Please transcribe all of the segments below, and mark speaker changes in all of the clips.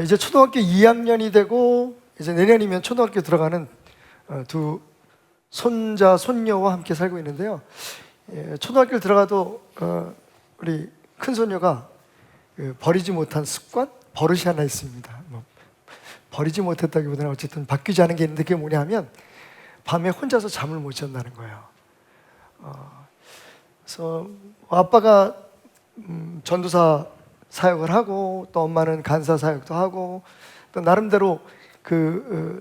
Speaker 1: 이제 초등학교 2학년이 되고 이제 내년이면 초등학교 들어가는 두 손자, 손녀와 함께 살고 있는데요. 초등학교를 들어가도 우리 큰 손녀가 버리지 못한 습관, 버릇이 하나 있습니다. 버리지 못했다기보다는 어쨌든 바뀌지 않은 게 있는데 그게 뭐냐 하면 밤에 혼자서 잠을 못 잔다는 거예요. 그래서 아빠가 전도사 사역을 하고 또 엄마는 간사 사역도 하고 또 나름대로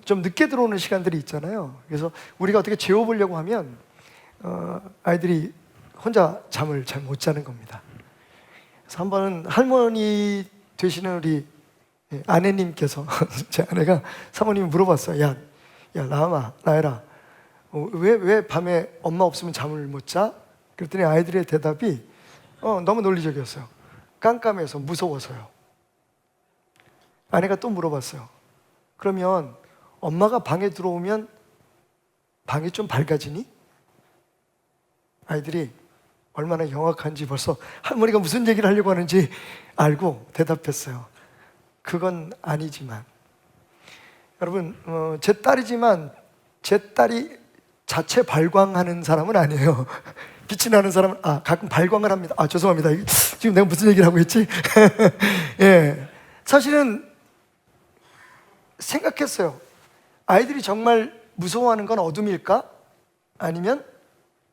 Speaker 1: 좀 늦게 들어오는 시간들이 있잖아요. 그래서 우리가 어떻게 재워보려고 하면 아이들이 혼자 잠을 잘 못 자는 겁니다. 그래서 한 번은 할머니 되시는 우리 아내님께서 제 아내가 사모님이 물어봤어요. 야 나엘아, 왜 밤에 엄마 없으면 잠을 못 자? 그랬더니 아이들의 대답이 너무 논리적이었어요. 깜깜해서 무서워서요. 아내가 또 물어봤어요. 그러면 엄마가 방에 들어오면 방이 좀 밝아지니? 아이들이 얼마나 영악한지 벌써 할머니가 무슨 얘기를 하려고 하는지 알고 대답했어요. 그건 아니지만. 여러분, 제 딸이지만 제 딸이 자체 발광하는 사람은 아니에요. 빛이 나는 사람은 가끔 발광을 합니다. 죄송합니다. 지금 내가 무슨 얘기를 하고 있지? 예, 사실은 생각했어요. 아이들이 정말 무서워하는 건 어둠일까? 아니면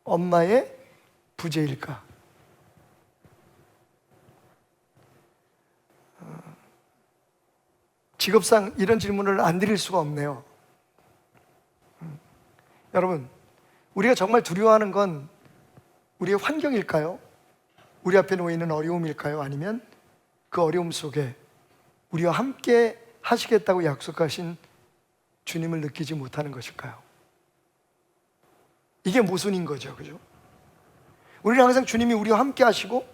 Speaker 1: 엄마의 부재일까? 직업상 이런 질문을 안 드릴 수가 없네요. 여러분, 우리가 정말 두려워하는 건 우리의 환경일까요? 우리 앞에 놓여 있는 어려움일까요? 아니면 그 어려움 속에 우리와 함께 하시겠다고 약속하신 주님을 느끼지 못하는 것일까요? 이게 모순인 거죠, 그죠? 우리는 항상 주님이 우리와 함께 하시고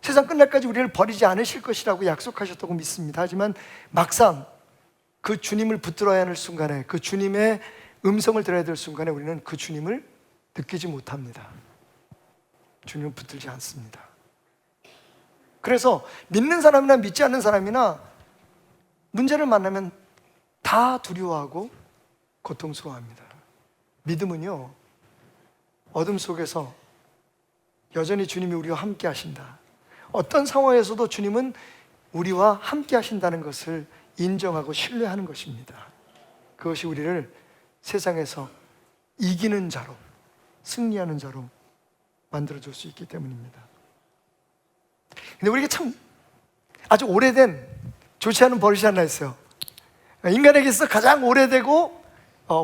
Speaker 1: 세상 끝날까지 우리를 버리지 않으실 것이라고 약속하셨다고 믿습니다. 하지만 막상 그 주님을 붙들어야 하는 순간에, 그 주님의 음성을 들어야 될 순간에 우리는 그 주님을 느끼지 못합니다. 주님을 붙들지 않습니다. 그래서 믿는 사람이나 믿지 않는 사람이나 문제를 만나면 다 두려워하고 고통스러워합니다. 믿음은요, 어둠 속에서 여전히 주님이 우리와 함께 하신다. 어떤 상황에서도 주님은 우리와 함께 하신다는 것을 인정하고 신뢰하는 것입니다. 그것이 우리를 세상에서 이기는 자로, 승리하는 자로 만들어줄 수 있기 때문입니다. 근데 우리가 참 아주 오래된 좋지 않은 버릇이 하나 있어요. 인간에게 있어 가장 오래되고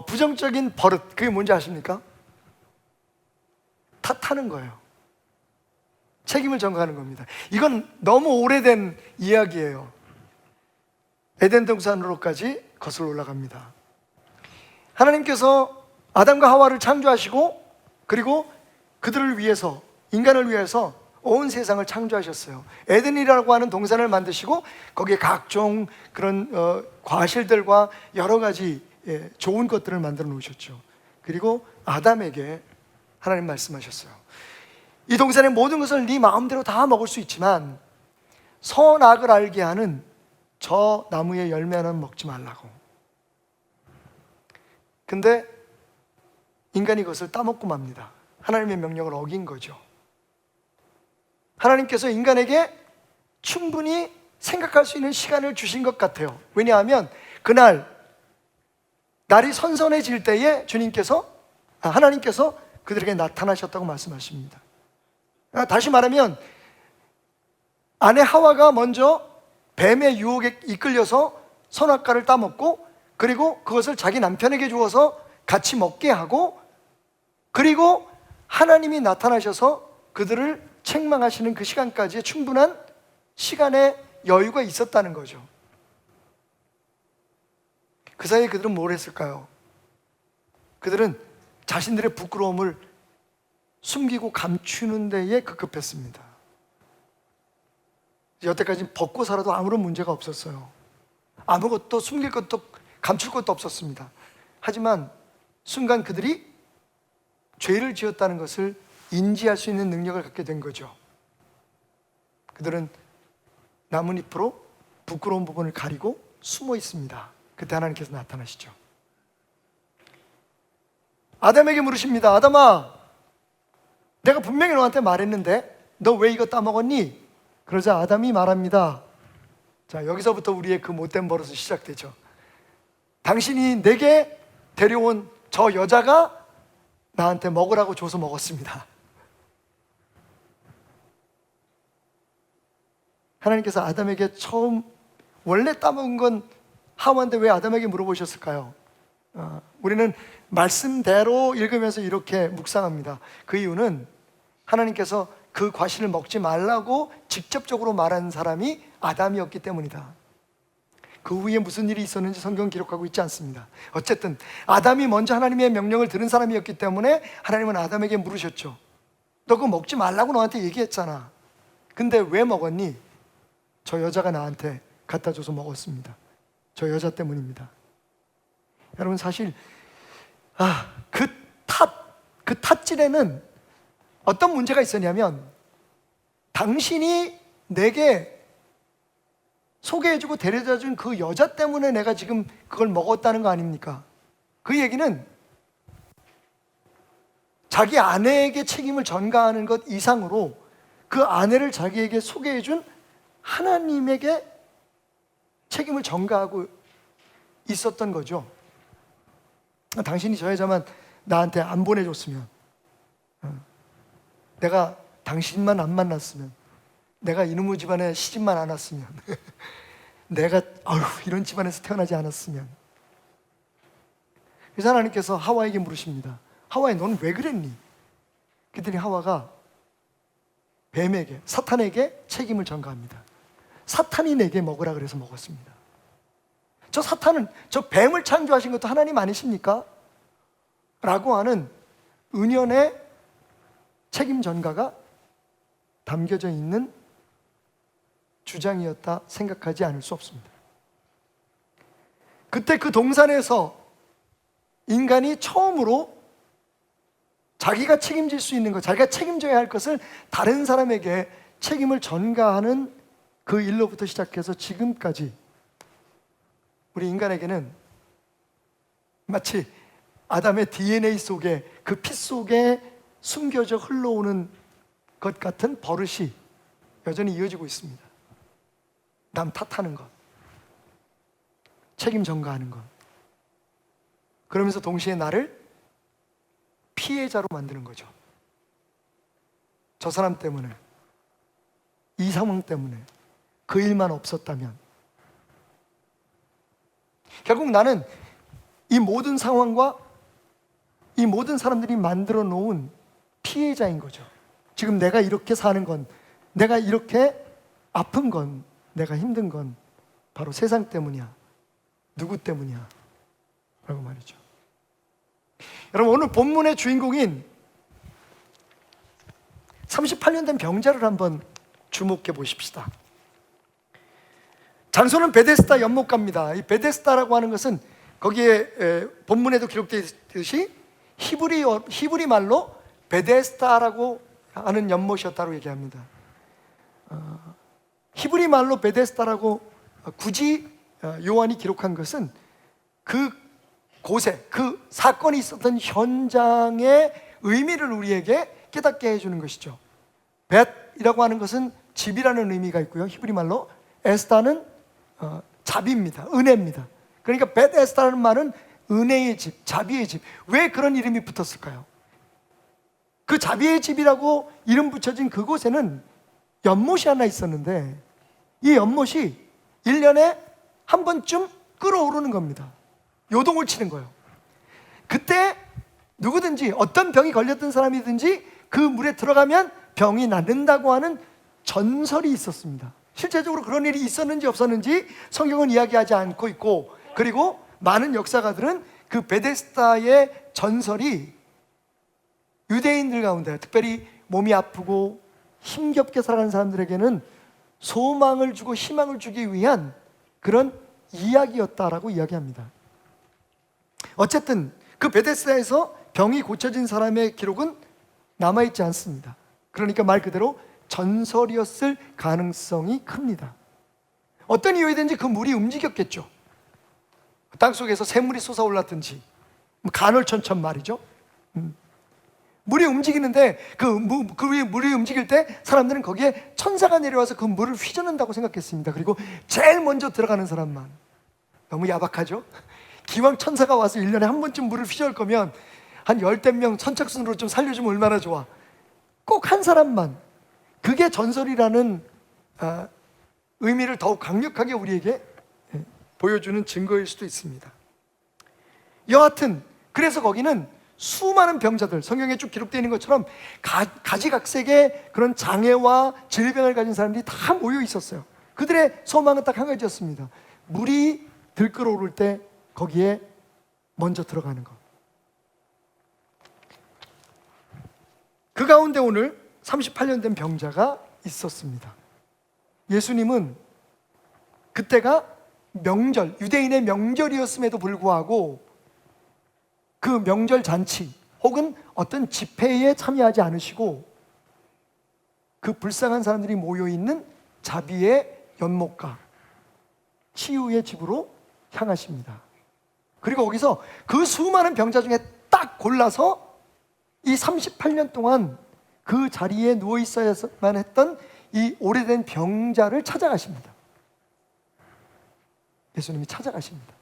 Speaker 1: 부정적인 버릇, 그게 뭔지 아십니까? 탓하는 거예요. 책임을 전가하는 겁니다. 이건 너무 오래된 이야기예요. 에덴 동산으로까지 거슬러 올라갑니다. 하나님께서 아담과 하와를 창조하시고 그리고 그들을 위해서, 인간을 위해서 온 세상을 창조하셨어요. 에덴이라고 하는 동산을 만드시고 거기에 각종 그런 과실들과 여러 가지 좋은 것들을 만들어 놓으셨죠. 그리고 아담에게 하나님 말씀하셨어요. 이 동산의 모든 것을 네 마음대로 다 먹을 수 있지만 선악을 알게 하는 저 나무의 열매는 먹지 말라고. 근데 인간이 그것을 따먹고 맙니다. 하나님의 명령을 어긴 거죠. 하나님께서 인간에게 충분히 생각할 수 있는 시간을 주신 것 같아요. 왜냐하면 그날 날이 선선해질 때에 하나님께서 그들에게 나타나셨다고 말씀하십니다. 다시 말하면 아내 하와가 먼저 뱀의 유혹에 이끌려서 선악과를 따먹고 그리고 그것을 자기 남편에게 주어서 같이 먹게 하고 그리고 하나님이 나타나셔서 그들을 책망하시는 그 시간까지의 충분한 시간의 여유가 있었다는 거죠. 그 사이에 그들은 뭘 했을까요? 그들은 자신들의 부끄러움을 숨기고 감추는 데에 급급했습니다. 여태까지 벗고 살아도 아무런 문제가 없었어요. 아무것도 숨길 것도 감출 것도 없었습니다. 하지만 순간 그들이 죄를 지었다는 것을 인지할 수 있는 능력을 갖게 된 거죠. 그들은 나뭇잎으로 부끄러운 부분을 가리고 숨어 있습니다. 그때 하나님께서 나타나시죠. 아담에게 물으십니다. 아담아, 내가 분명히 너한테 말했는데 너 왜 이거 따먹었니? 그러자 아담이 말합니다. 자, 여기서부터 우리의 그 못된 버릇이 시작되죠. 당신이 내게 데려온 저 여자가 나한테 먹으라고 줘서 먹었습니다. 하나님께서 아담에게 처음 원래 따먹은 건 하와인데 왜 아담에게 물어보셨을까요? 우리는 말씀대로 읽으면서 이렇게 묵상합니다. 그 이유는 하나님께서 그 과실을 먹지 말라고 직접적으로 말한 사람이 아담이었기 때문이다. 그 후에 무슨 일이 있었는지 성경은 기록하고 있지 않습니다. 어쨌든 아담이 먼저 하나님의 명령을 들은 사람이었기 때문에 하나님은 아담에게 물으셨죠. 너 그거 먹지 말라고 너한테 얘기했잖아. 근데 왜 먹었니? 저 여자가 나한테 갖다 줘서 먹었습니다. 저 여자 때문입니다. 여러분, 사실 그 탓질에는 어떤 문제가 있었냐면, 당신이 내게 소개해주고 데려다준 그 여자 때문에 내가 지금 그걸 먹었다는 거 아닙니까? 그 얘기는 자기 아내에게 책임을 전가하는 것 이상으로 그 아내를 자기에게 소개해준 하나님에게 책임을 전가하고 있었던 거죠. 당신이 저 여자만 나한테 안 보내줬으면, 내가 당신만 안 만났으면, 내가 이놈의 집안에 시집만 안 왔으면, 내가 이런 집안에서 태어나지 않았으면. 그래서 하나님께서 하와에게 물으십니다. 하와야, 너는 왜 그랬니? 그랬더니 하와가 뱀에게, 사탄에게 책임을 전가합니다. 사탄이 내게 먹으라 그래서 먹었습니다. 저 사탄은, 저 뱀을 창조하신 것도 하나님 아니십니까? 라고 하는 은연의 책임 전가가 담겨져 있는 주장이었다 생각하지 않을 수 없습니다. 그때 그 동산에서 인간이 처음으로 자기가 책임질 수 있는 것, 자기가 책임져야 할 것을 다른 사람에게 책임을 전가하는 그 일로부터 시작해서 지금까지 우리 인간에게는 마치 아담의 DNA 속에, 그 피 속에 숨겨져 흘러오는 것 같은 버릇이 여전히 이어지고 있습니다. 남 탓하는 것, 책임 전가하는 것, 그러면서 동시에 나를 피해자로 만드는 거죠. 저 사람 때문에, 이 상황 때문에, 그 일만 없었다면. 결국 나는 이 모든 상황과 이 모든 사람들이 만들어 놓은 피해자인 거죠. 지금 내가 이렇게 사는 건, 내가 이렇게 아픈 건, 내가 힘든 건 바로 세상 때문이야. 누구 때문이야? 라고 말이죠. 여러분, 오늘 본문의 주인공인 38년 된 병자를 한번 주목해 보십시다. 장소는 베데스다 연못가입니다. 이 베데스다라고 하는 것은 거기에 본문에도 기록되어 있듯이 히브리 말로 베데스다라고 하는 연못이었다고 얘기합니다. 히브리 말로 베데스다라고 굳이 요한이 기록한 것은 그 곳에, 그 사건이 있었던 현장의 의미를 우리에게 깨닫게 해주는 것이죠. 벳이라고 하는 것은 집이라는 의미가 있고요, 히브리 말로 에스다는 자비입니다. 은혜입니다. 그러니까 벳에스다라는 말은 은혜의 집, 자비의 집. 왜 그런 이름이 붙었을까요? 그 자비의 집이라고 이름 붙여진 그곳에는 연못이 하나 있었는데, 이 연못이 1년에 한 번쯤 끓어오르는 겁니다. 요동을 치는 거예요. 그때 누구든지 어떤 병이 걸렸던 사람이든지 그 물에 들어가면 병이 낫는다고 하는 전설이 있었습니다. 실제적으로 그런 일이 있었는지 없었는지 성경은 이야기하지 않고 있고, 그리고 많은 역사가들은 그 베데스다의 전설이 유대인들 가운데, 특별히 몸이 아프고 힘겹게 살아가는 사람들에게는 소망을 주고 희망을 주기 위한 그런 이야기였다라고 이야기합니다. 어쨌든 그 베데스다에서 병이 고쳐진 사람의 기록은 남아있지 않습니다. 그러니까 말 그대로 전설이었을 가능성이 큽니다. 어떤 이유이든지 그 물이 움직였겠죠. 땅속에서 샘물이 솟아올랐든지, 간헐천천 말이죠. 물이 움직이는데 그 위에 물이 움직일 때 사람들은 거기에 천사가 내려와서 그 물을 휘저는다고 생각했습니다. 그리고 제일 먼저 들어가는 사람만. 너무 야박하죠? 기왕 천사가 와서 1년에 한 번쯤 물을 휘저을 거면 한 열댓 명 선착순으로 좀 살려주면 얼마나 좋아. 꼭 한 사람만. 그게 전설이라는 의미를 더욱 강력하게 우리에게 보여주는 증거일 수도 있습니다. 여하튼 그래서 거기는 수많은 병자들, 성경에 쭉 기록되어 있는 것처럼 가지각색의 그런 장애와 질병을 가진 사람들이 다 모여 있었어요. 그들의 소망은 딱 한 가지였습니다. 물이 들끓어오를 때 거기에 먼저 들어가는 것. 그 가운데 오늘 38년 된 병자가 있었습니다. 예수님은 그때가 명절, 유대인의 명절이었음에도 불구하고 그 명절 잔치 혹은 어떤 집회에 참여하지 않으시고 그 불쌍한 사람들이 모여있는 자비의 연못가 치유의 집으로 향하십니다. 그리고 거기서 그 수많은 병자 중에 딱 골라서 이 38년 동안 그 자리에 누워 있어야만 했던 이 오래된 병자를 찾아가십니다. 예수님이 찾아가십니다.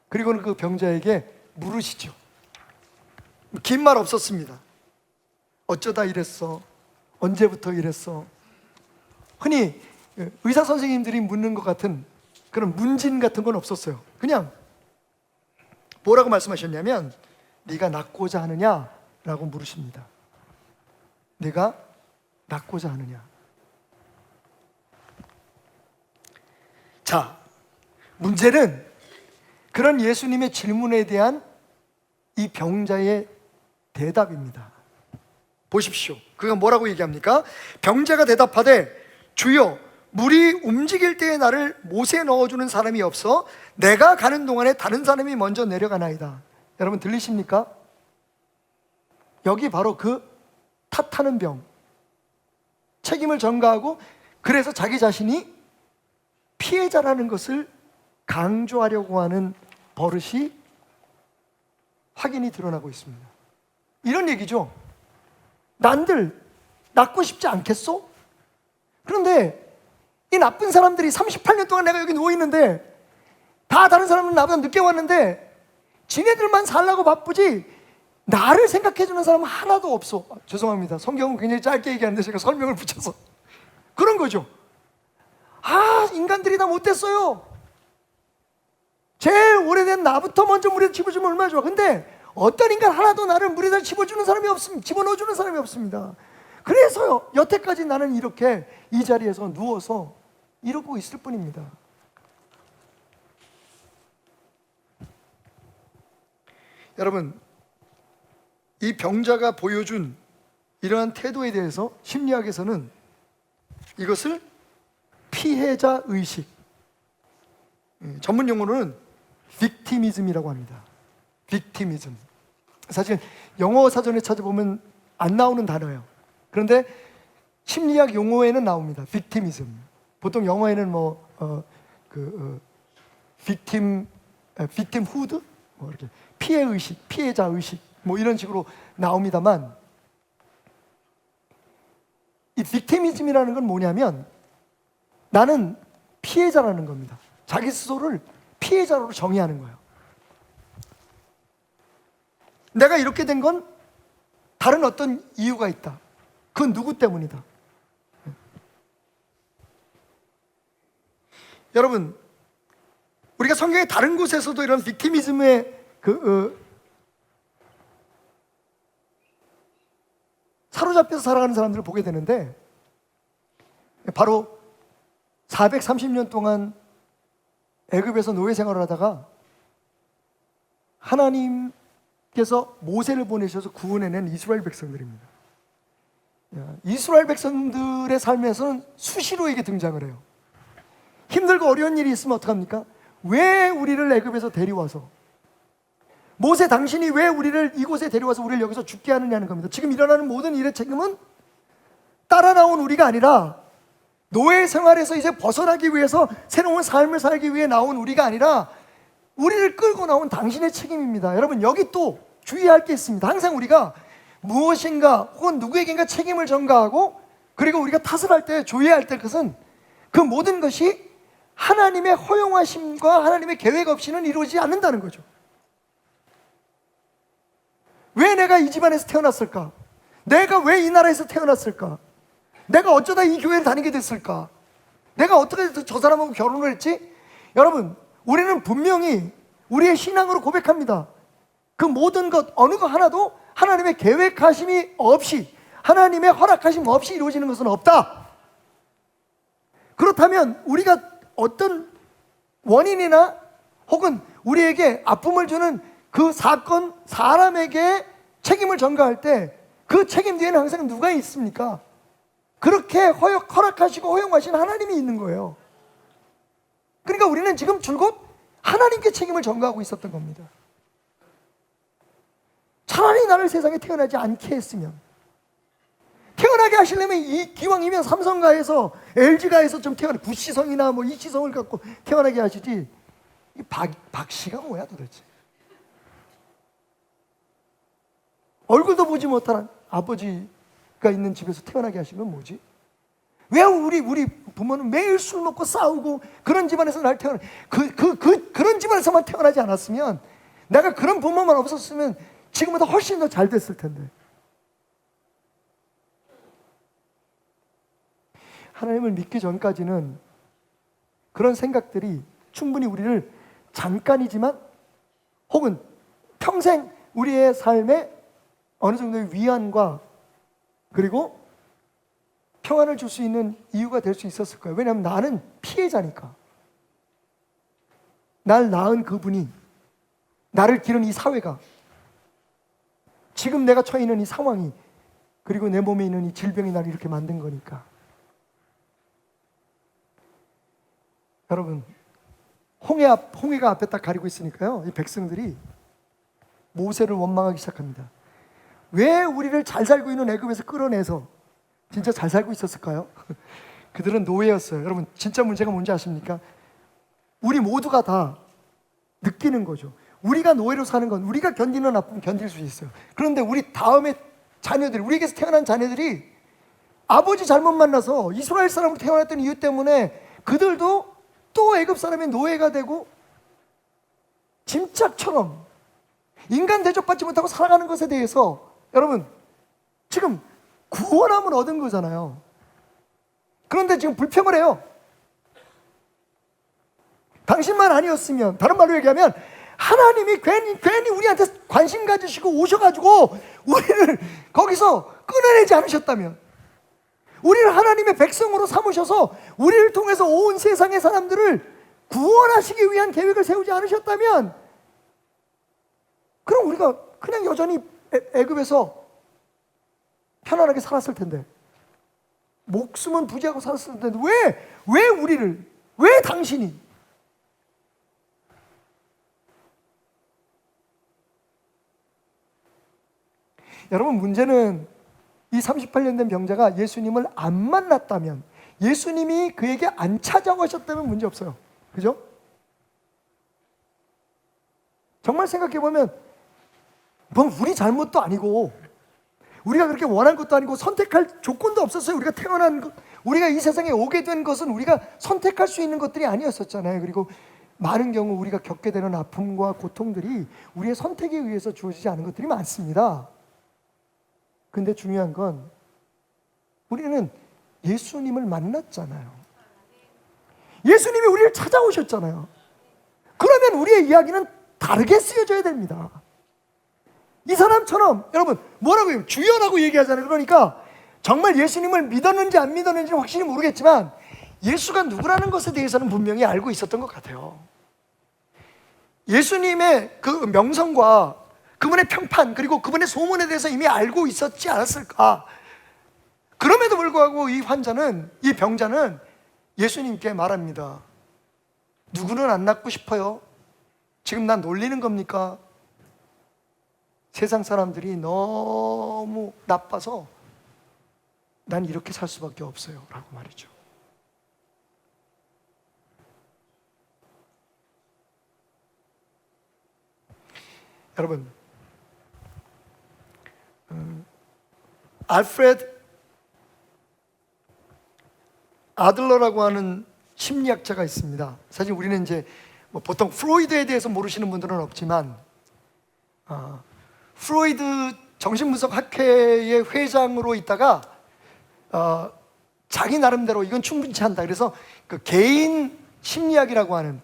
Speaker 1: 그리고는 그 병자에게 물으시죠. 긴 말 없었습니다. 어쩌다 이랬어? 언제부터 이랬어? 흔히 의사 선생님들이 묻는 것 같은 그런 문진 같은 건 없었어요. 그냥 뭐라고 말씀하셨냐면 네가 낫고자 하느냐? 라고 물으십니다. 네가 낫고자 하느냐? 자, 문제는 그런 예수님의 질문에 대한 이 병자의 대답입니다. 보십시오. 그가 뭐라고 얘기합니까? 병자가 대답하되 주여 물이 움직일 때에 나를 못에 넣어주는 사람이 없어 내가 가는 동안에 다른 사람이 먼저 내려가나이다. 여러분 들리십니까? 여기 바로 그 탓하는 병, 책임을 전가하고 그래서 자기 자신이 피해자라는 것을 강조하려고 하는 버릇이 확인이 드러나고 있습니다. 이런 얘기죠. 난들 낫고 싶지 않겠소? 그런데 이 나쁜 사람들이 38년 동안 내가 여기 누워있는데 다 다른 사람은 나보다 늦게 왔는데 지네들만 살라고 바쁘지 나를 생각해주는 사람은 하나도 없어. 죄송합니다. 성경은 굉장히 짧게 얘기하는데 제가 설명을 붙여서 그런 거죠. 인간들이 다 못됐어요. 제일 오래된 나부터 먼저 물에 집어주면 얼마나 좋아. 근데 어떤 인간 하나도 나를 물에다 집어주는 사람이 없습니다. 집어넣어주는 사람이 없습니다. 그래서요 여태까지 나는 이렇게 이 자리에서 누워서 이러고 있을 뿐입니다. 여러분, 이 병자가 보여준 이러한 태도에 대해서 심리학에서는 이것을 피해자 의식, 전문 용어로는 빅티미즘이라고 합니다. 빅티미즘. 사실 영어 사전에 찾아보면 안 나오는 단어예요. 그런데 심리학 용어에는 나옵니다. 빅티미즘. 보통 영어에는 빅팀후드, 이렇게 피해 의식, 피해자 의식, 이런 식으로 나옵니다만, 이 빅티미즘이라는 건 뭐냐면 나는 피해자라는 겁니다. 자기 스스로를 피해자로 정의하는 거예요. 내가 이렇게 된 건 다른 어떤 이유가 있다. 그건 누구 때문이다. 여러분, 우리가 성경의 다른 곳에서도 이런 빅티미즘의 사로잡혀서 살아가는 사람들을 보게 되는데, 바로 430년 동안 애굽에서 노예 생활을 하다가 하나님께서 모세를 보내셔서 구원해낸 이스라엘 백성들입니다. 이스라엘 백성들의 삶에서는 수시로 이게 등장을 해요. 힘들고 어려운 일이 있으면 어떡합니까? 왜 우리를 애굽에서 데려와서, 모세 당신이 왜 우리를 이곳에 데려와서 우리를 여기서 죽게 하느냐는 겁니다. 지금 일어나는 모든 일의 책임은 따라 나온 우리가 아니라 노예 생활에서 이제 벗어나기 위해서 새로운 삶을 살기 위해 나온 우리가 아니라 우리를 끌고 나온 당신의 책임입니다. 여러분, 여기 또 주의할 게 있습니다. 항상 우리가 무엇인가 혹은 누구에게인가 책임을 전가하고 그리고 우리가 탓을 할 때 조회할 때 그것은 그 모든 것이 하나님의 허용하심과 하나님의 계획 없이는 이루어지지 않는다는 거죠. 왜 내가 이 집안에서 태어났을까? 내가 왜 이 나라에서 태어났을까? 내가 어쩌다 이 교회를 다니게 됐을까? 내가 어떻게 저 사람하고 결혼을 했지? 여러분, 우리는 분명히 우리의 신앙으로 고백합니다. 그 모든 것 어느 것 하나도 하나님의 계획하심이 없이, 하나님의 허락하심 없이 이루어지는 것은 없다. 그렇다면 우리가 어떤 원인이나 혹은 우리에게 아픔을 주는 그 사건, 사람에게 책임을 전가할 때 그 책임 뒤에는 항상 누가 있습니까? 그렇게 허락하시고 허용하신 하나님이 있는 거예요. 그러니까 우리는 지금 줄곧 하나님께 책임을 전가하고 있었던 겁니다. 차라리 나를 세상에 태어나지 않게 했으면, 태어나게 하시려면 기왕이면 삼성가에서 LG가에서 좀 태어나, 부시성이나 뭐 이시성을 갖고 태어나게 하시지. 이 박씨가 뭐야 도대체? 얼굴도 보지 못한 아버지가 있는 집에서 태어나게 하시면 뭐지? 왜 우리 부모는 매일 술 먹고 싸우고 그런 집안에서 날 태어나, 그런 집안에서만 태어나지 않았으면, 내가 그런 부모만 없었으면 지금보다 훨씬 더 잘 됐을 텐데. 하나님을 믿기 전까지는 그런 생각들이 충분히 우리를 잠깐이지만 혹은 평생 우리의 삶에 어느 정도의 위안과 그리고 평안을 줄 수 있는 이유가 될 수 있었을 거예요. 왜냐하면 나는 피해자니까. 날 낳은 그분이, 나를 기른 이 사회가, 지금 내가 처해 있는 이 상황이, 그리고 내 몸에 있는 이 질병이 나를 이렇게 만든 거니까. 여러분, 홍해가 앞에 딱 가리고 있으니까요, 이 백성들이 모세를 원망하기 시작합니다. 왜 우리를 잘 살고 있는 애굽에서 끌어내서 진짜 잘 살고 있었을까요? 그들은 노예였어요. 여러분, 진짜 문제가 뭔지 아십니까? 우리 모두가 다 느끼는 거죠. 우리가 노예로 사는 건 우리가 견디는 아픔 견딜 수 있어요. 그런데 우리 다음에 자녀들이, 우리에게서 태어난 자녀들이 아버지 잘못 만나서 이스라엘 사람으로 태어났던 이유 때문에 그들도 또 애굽 사람의 노예가 되고 짐짝처럼 인간 대접받지 못하고 살아가는 것에 대해서 여러분, 지금 구원함을 얻은 거잖아요. 그런데 지금 불평을 해요. 당신만 아니었으면, 다른 말로 얘기하면 하나님이 괜히 우리한테 관심 가지시고 오셔가지고 우리를 거기서 끊어내지 않으셨다면, 우리를 하나님의 백성으로 삼으셔서 우리를 통해서 온 세상의 사람들을 구원하시기 위한 계획을 세우지 않으셨다면, 그럼 우리가 그냥 여전히 애굽에서 편안하게 살았을 텐데, 목숨은 부지하고 살았을 텐데, 왜 우리를, 왜 당신이? 여러분, 문제는 이 38년 된 병자가 예수님을 안 만났다면, 예수님이 그에게 안 찾아오셨다면 문제 없어요. 그죠? 정말 생각해보면 뭐 우리 잘못도 아니고 우리가 그렇게 원한 것도 아니고 선택할 조건도 없었어요. 우리가 태어난 것, 우리가 이 세상에 오게 된 것은 우리가 선택할 수 있는 것들이 아니었었잖아요. 그리고 많은 경우 우리가 겪게 되는 아픔과 고통들이 우리의 선택에 의해서 주어지지 않은 것들이 많습니다. 근데 중요한 건 우리는 예수님을 만났잖아요. 예수님이 우리를 찾아오셨잖아요. 그러면 우리의 이야기는 다르게 쓰여져야 됩니다. 이 사람처럼, 여러분, 뭐라고 해요? 주여라고 얘기하잖아요. 그러니까 정말 예수님을 믿었는지 안 믿었는지는 확실히 모르겠지만 예수가 누구라는 것에 대해서는 분명히 알고 있었던 것 같아요. 예수님의 그 명성과 그분의 평판, 그리고 그분의 소문에 대해서 이미 알고 있었지 않았을까? 그럼에도 불구하고 이 환자는, 이 병자는 예수님께 말합니다. 누구는 안 낫고 싶어요? 지금 난 놀리는 겁니까? 세상 사람들이 너무 나빠서 난 이렇게 살 수밖에 없어요 라고 말이죠. 여러분, 알프레드 아들러라고 하는 심리학자가 있습니다. 사실 우리는 이제 뭐 보통 프로이드에 대해서 모르시는 분들은 없지만, 프로이드 정신분석학회의 회장으로 있다가 자기 나름대로 이건 충분치 않다. 그래서 그 개인 심리학이라고 하는,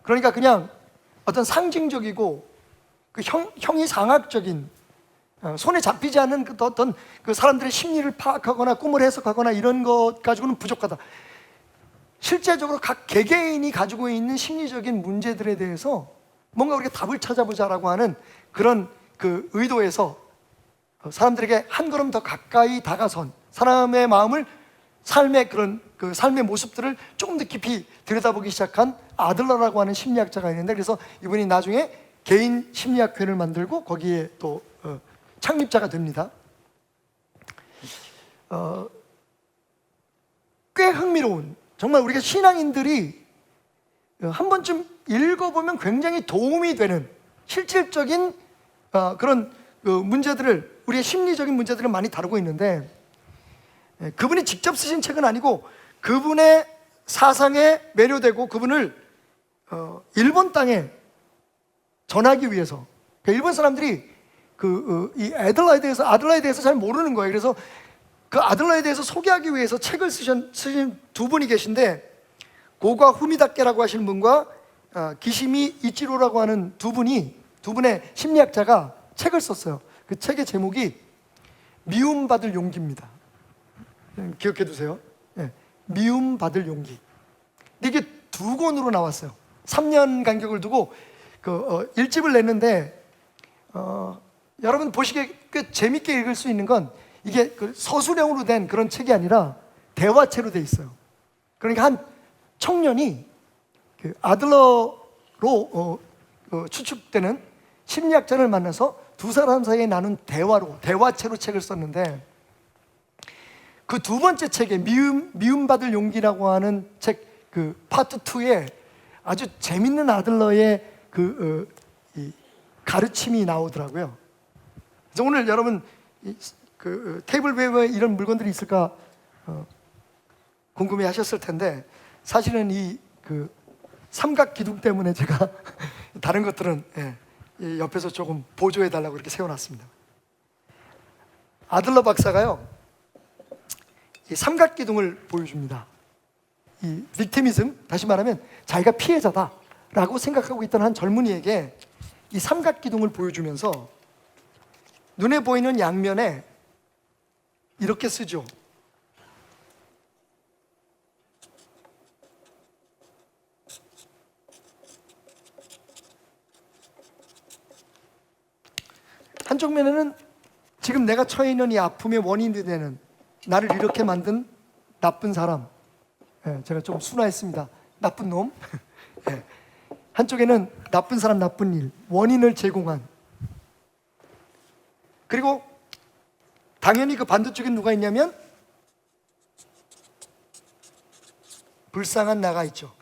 Speaker 1: 그러니까 그냥 어떤 상징적이고 그 형이상학적인, 손에 잡히지 않는 어떤 그 사람들의 심리를 파악하거나 꿈을 해석하거나 이런 것 가지고는 부족하다. 실제적으로 각 개개인이 가지고 있는 심리적인 문제들에 대해서 뭔가 우리가 답을 찾아보자라고 하는 그런 그 의도에서 사람들에게 한 걸음 더 가까이 다가선, 사람의 마음을, 삶의 그런 그 삶의 모습들을 조금 더 깊이 들여다보기 시작한 아들러라고 하는 심리학자가 있는데, 그래서 이분이 나중에 개인 심리학회를 만들고 거기에 또 창립자가 됩니다. 꽤 흥미로운, 정말 우리가 신앙인들이 한 번쯤 읽어보면 굉장히 도움이 되는 실질적인 그런 문제들을, 우리의 심리적인 문제들을 많이 다루고 있는데, 그분이 직접 쓰신 책은 아니고 그분의 사상에 매료되고 그분을 일본 땅에 전하기 위해서, 일본 사람들이 이 아들러에 대해서 잘 모르는 거예요. 그래서 그 아들러에 대해서 소개하기 위해서 책을 쓰신 두 분이 계신데, 고가 후미다케라고 하시는 분과 기시미 이치로라고 하는 두 분의 심리학자가 책을 썼어요. 그 책의 제목이 미움받을 용기입니다. 기억해 두세요. 네, 미움받을 용기. 근데 이게 두 권으로 나왔어요. 3년 간격을 두고 그 1집을 냈는데, 여러분 보시기에 꽤 재밌게 읽을 수 있는 건, 이게 그 서술형으로 된 그런 책이 아니라 대화체로 돼 있어요. 그러니까 한 청년이 그 아들러로 추측되는 심리학자를 만나서 두 사람 사이에 나눈 대화체로 책을 썼는데, 그 두 번째 책에 미움받을 용기라고 하는 책 그 파트 2에 아주 재밌는 아들러의 이 가르침이 나오더라고요. 그래서 오늘 여러분 그 테이블 위에 이런 물건들이 있을까 궁금해 하셨을 텐데, 사실은 이 그 삼각 기둥 때문에 제가 다른 것들은 이 옆에서 조금 보조해 달라고 이렇게 세워놨습니다. 아들러 박사가요, 이 삼각 기둥을 보여줍니다. 이 빅티미즘, 다시 말하면 자기가 피해자다라고 생각하고 있던 한 젊은이에게 이 삼각 기둥을 보여주면서 눈에 보이는 양면에 이렇게 쓰죠. 한쪽 면에는 지금 내가 처해 있는 이 아픔의 원인이 되는, 나를 이렇게 만든 나쁜 사람, 제가 좀 순화했습니다. 나쁜 놈. 한쪽에는 나쁜 사람, 나쁜 일, 원인을 제공한, 그리고 당연히 그 반대쪽에 누가 있냐면 불쌍한 나가 있죠.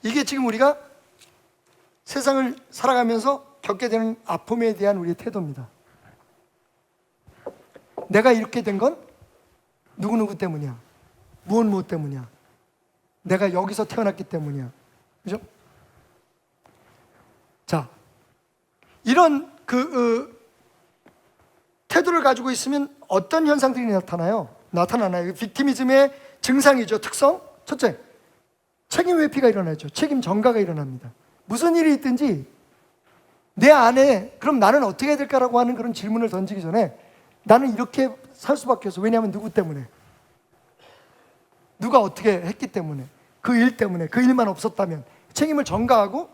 Speaker 1: 이게 지금 우리가 세상을 살아가면서 겪게 되는 아픔에 대한 우리의 태도입니다. 내가 이렇게 된 건 누구누구 때문이야, 무엇 때문이야, 내가 여기서 태어났기 때문이야. 그죠? 자, 이런 태도를 가지고 있으면 어떤 현상들이 나타나나요? 빅티미즘의 증상이죠. 특성, 첫째, 책임 회피가 일어나죠. 책임 전가가 일어납니다. 무슨 일이 있든지 내 안에 그럼 나는 어떻게 해야 될까라고 하는 그런 질문을 던지기 전에, 나는 이렇게 살 수밖에 없어. 왜냐하면 누구 때문에, 누가 어떻게 했기 때문에, 그 일 때문에, 그 일만 없었다면 책임을 전가하고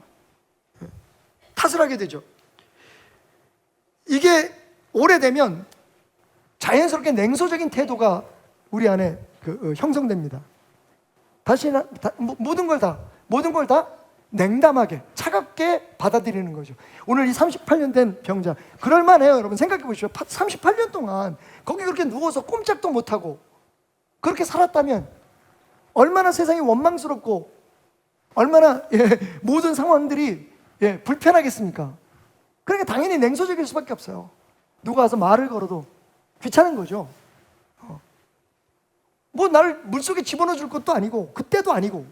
Speaker 1: 탓을 하게 되죠. 이게 오래되면 자연스럽게 냉소적인 태도가 우리 안에 형성됩니다. 모든 걸 다 냉담하게, 차갑게 받아들이는 거죠. 오늘 이 38년 된 병자, 그럴만해요. 여러분 생각해 보십시오. 38년 동안 거기 그렇게 누워서 꼼짝도 못하고 그렇게 살았다면 얼마나 세상이 원망스럽고 얼마나 모든 상황들이 불편하겠습니까? 그러니까 당연히 냉소적일 수밖에 없어요. 누가 와서 말을 걸어도 귀찮은 거죠. 뭐 나를 물속에 집어넣어 줄 것도 아니고 그때도 아니고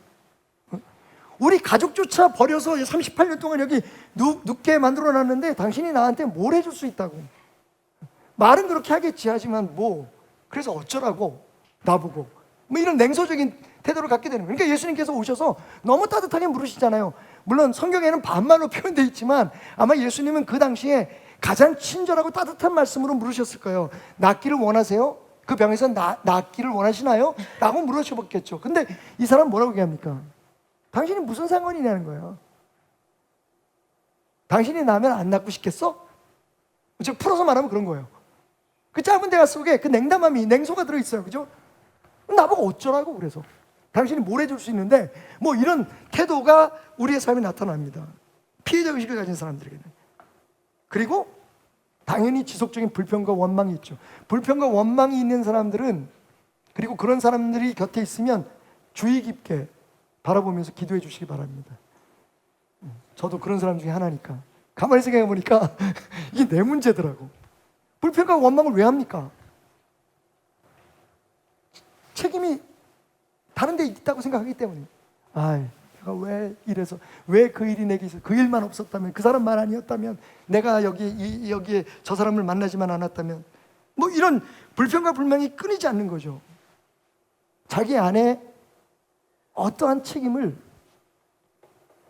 Speaker 1: 우리 가족조차 버려서 38년 동안 여기 눕게 만들어놨는데 당신이 나한테 뭘 해줄 수 있다고. 말은 그렇게 하겠지 하지만 뭐 그래서 어쩌라고 나보고 뭐 이런 냉소적인 태도를 갖게 되는 거예요. 그러니까 예수님께서 오셔서 너무 따뜻하게 물으시잖아요. 물론 성경에는 반말로 표현되어 있지만 아마 예수님은 그 당시에 가장 친절하고 따뜻한 말씀으로 물으셨을 거예요. 낫기를 원하세요? 그 병에서 낫기를 원하시나요? 라고 물으셔봤겠죠. 근데 이 사람 뭐라고 얘기합니까? 당신이 무슨 상관이냐는 거예요. 당신이 나면 안 낫고 싶겠어? 즉 풀어서 말하면 그런 거예요. 그 짧은 대화 속에 그 냉담함이 냉소가 들어있어요. 그죠? 나보고 어쩌라고 그래서 당신이 뭘 해줄 수 있는데 뭐 이런 태도가 우리의 삶에 나타납니다. 피해자 의식을 가진 사람들에게는. 그리고 당연히 지속적인 불평과 원망이 있죠. 불평과 원망이 있는 사람들은 그리고 그런 사람들이 곁에 있으면 주의 깊게 바라보면서 기도해 주시기 바랍니다. 저도 그런 사람 중에 하나니까 가만히 생각해 보니까 이게 내 문제더라고. 불평과 원망을 왜 합니까? 책임이 다른 데 있다고 생각하기 때문에 내가 왜 이래서 왜 그 일이 내게 있어 그 일만 없었다면 그 사람만 아니었다면 내가 여기에 저 사람을 만나지만 않았다면 뭐 이런 불평과 불만이 끊이지 않는 거죠. 자기 안에 어떠한 책임을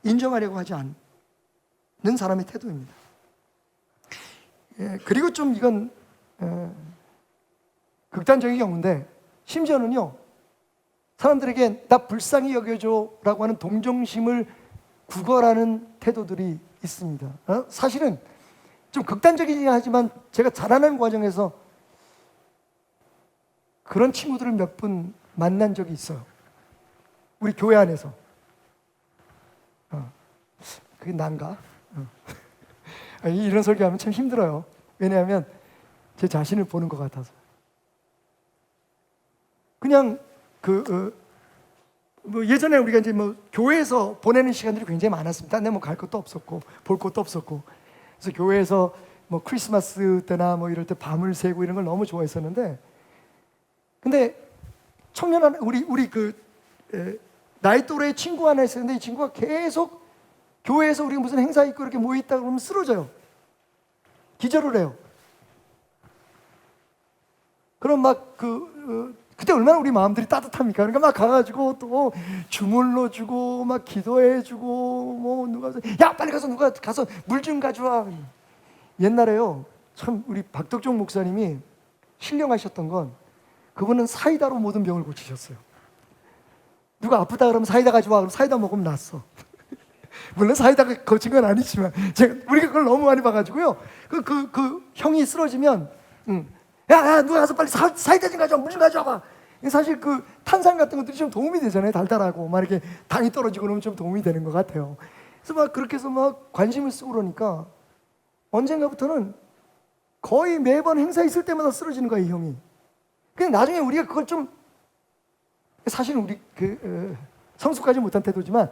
Speaker 1: 인정하려고 하지 않는 사람의 태도입니다. 그리고 좀 이건 극단적인 경우인데 심지어는요 사람들에게 나 불쌍히 여겨줘 라고 하는 동정심을 구걸하는 태도들이 있습니다. 사실은 좀 극단적이긴 하지만 제가 자라는 과정에서 그런 친구들을 몇 분 만난 적이 있어요. 우리 교회 안에서. 그게 난가? 이런 설교하면 참 힘들어요. 왜냐하면 제 자신을 보는 것 같아서. 그냥 뭐 예전에 우리가 이제 뭐 교회에서 보내는 시간들이 굉장히 많았습니다. 근데 뭐 갈 것도 없었고 볼 것도 없었고 그래서 교회에서 뭐 크리스마스 때나 뭐 이럴 때 밤을 새고 이런 걸 너무 좋아했었는데 근데 청년 우리 나이 또래의 친구 하나 있었는데 이 친구가 계속 교회에서 우리가 무슨 행사 있고 이렇게 모여 있다 그러면 쓰러져요. 기절을 해요. 그럼 막 그때 얼마나 우리 마음들이 따뜻합니까? 그러니까 막 가가지고 또 주물러 주고 막 기도해 주고 뭐 누가 야 빨리 가서 누가 가서 물 좀 가져와. 옛날에요 참 우리 박덕종 목사님이 신령하셨던 건 그분은 사이다로 모든 병을 고치셨어요. 누가 아프다 그러면 사이다 가져와. 그럼 사이다 먹으면 낫어. 물론 사이다가 거친 건 아니지만 우리가 그걸 너무 많이 봐가지고요. 그 형이 쓰러지면 야 누가 가서 빨리 사이다 좀 가져와. 물 좀 가져와. 사실 그 탄산 같은 것들이 좀 도움이 되잖아요. 달달하고 막 이렇게 당이 떨어지고 그러면 좀 도움이 되는 것 같아요. 그래서 막 그렇게 해서 막 관심을 쓰고 그러니까 언젠가부터는 거의 매번 행사 있을 때마다 쓰러지는 거예요, 이 형이. 근데 나중에 우리가 그걸 좀 사실은 우리 성숙하지 못한 태도지만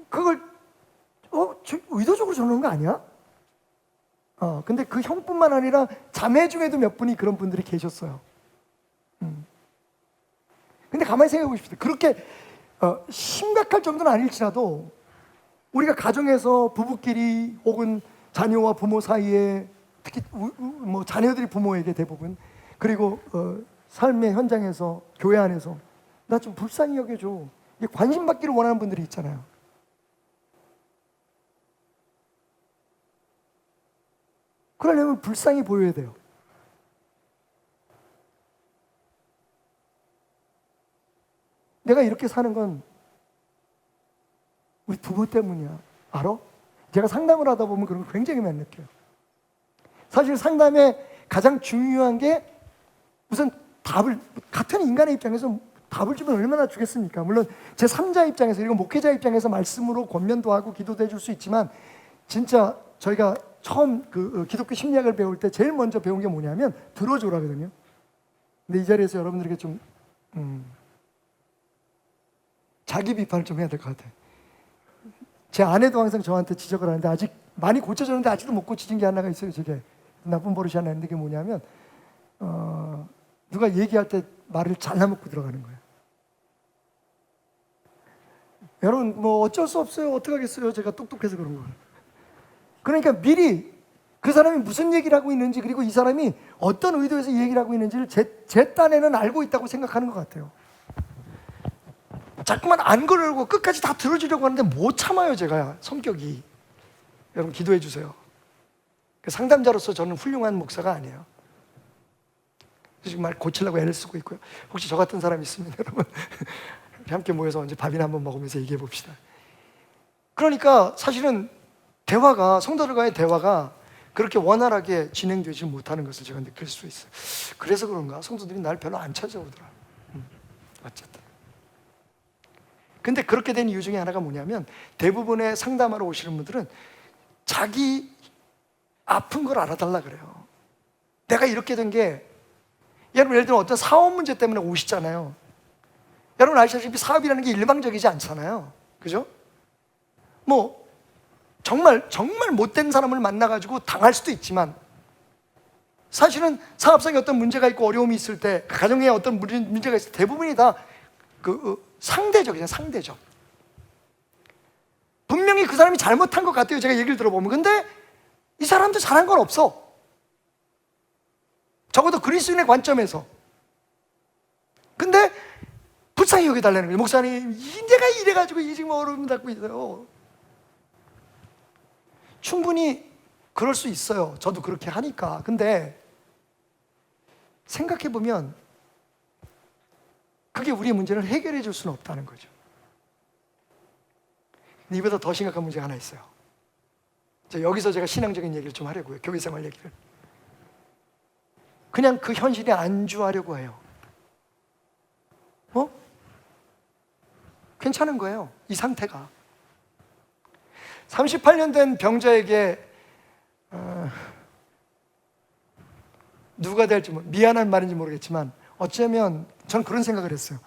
Speaker 1: 그걸 의도적으로 저러는 거 아니야? 근데 그 형뿐만 아니라 자매 중에도 몇 분이 그런 분들이 계셨어요. 근데 가만히 생각해 보십시오. 그렇게 심각할 정도는 아닐지라도 우리가 가정에서 부부끼리 혹은 자녀와 부모 사이에 특히 뭐 자녀들이 부모에게 대부분 그리고 삶의 현장에서 교회 안에서 나 좀 불쌍히 여겨줘. 관심 받기를 원하는 분들이 있잖아요. 그러려면 불쌍히 보여야 돼요. 내가 이렇게 사는 건 우리 부모 때문이야. 알아? 제가 상담을 하다 보면 그런 걸 굉장히 많이 느껴요. 사실 상담의 가장 중요한 게 우선 답을 같은 인간의 입장에서 답을 주면 얼마나 주겠습니까? 물론 제 3자 입장에서 그리고 목회자 입장에서 말씀으로 권면도 하고 기도도 해줄 수 있지만 진짜 저희가 처음 기독교 심리학을 배울 때 제일 먼저 배운 게 뭐냐면 들어줘라거든요. 근데 이 자리에서 여러분들에게 좀 자기 비판을 좀 해야 될 것 같아요. 제 아내도 항상 저한테 지적을 하는데 아직 많이 고쳐졌는데 아직도 못 고쳐진 게 하나가 있어요. 저게 나쁜 버릇이 하나 있는데 그게 뭐냐면 누가 얘기할 때 말을 잘라먹고 들어가는 거예요. 여러분 뭐 어쩔 수 없어요. 어떡하겠어요. 제가 똑똑해서 그런 거예요. 그러니까 미리 그 사람이 무슨 얘기를 하고 있는지 그리고 이 사람이 어떤 의도에서 이 얘기를 하고 있는지를 제 딴에는 알고 있다고 생각하는 것 같아요. 자꾸만 안 그러고 끝까지 다 들어주려고 하는데 못 참아요. 제가 성격이. 여러분 기도해 주세요. 상담자로서 저는 훌륭한 목사가 아니에요. 정말 고치려고 애를 쓰고 있고요. 혹시 저 같은 사람 있으면 여러분 함께 모여서 언제 밥이나 한번 먹으면서 얘기해 봅시다. 그러니까 사실은 대화가, 성도들과의 대화가 그렇게 원활하게 진행되지 못하는 것을 제가 느낄 수 있어요. 그래서 그런가 성도들이 날 별로 안 찾아오더라. 어쨌든. 근데 그렇게 된 이유 중에 하나가 뭐냐면 대부분의 상담하러 오시는 분들은 자기 아픈 걸 알아달라 그래요. 내가 이렇게 된 게, 여러분 예를 들면 어떤 사업 문제 때문에 오시잖아요. 여러분 아시다시피 사업이라는 게 일방적이지 않잖아요. 그죠? 뭐 정말 못된 사람을 만나가지고 당할 수도 있지만 사실은 사업상에 어떤 문제가 있고 어려움이 있을 때, 가정에 어떤 문제가 있을 때 대부분이 다 상대적이잖아요. 상대적. 분명히 그 사람이 잘못한 것 같아요. 제가 얘기를 들어보면. 근데 이 사람도 잘한 건 없어. 적어도 그리스도인의 관점에서. 근데 불쌍히 여겨달라는 거예요. 목사님, 내가 이래가지고 지금 어려움 갖고 있어요. 충분히 그럴 수 있어요. 저도 그렇게 하니까. 근데 생각해보면 그게 우리의 문제를 해결해 줄 수는 없다는 거죠. 근데 이보다 더 심각한 문제가 하나 있어요. 여기서 제가 신앙적인 얘기를 좀 하려고요. 교회 생활 얘기를. 그냥 그 현실에 안주하려고 해요. 괜찮은 거예요. 이 상태가. 38년 된 병자에게 누가 될지 미안한 말인지 모르겠지만 어쩌면 전 그런 생각을 했어요.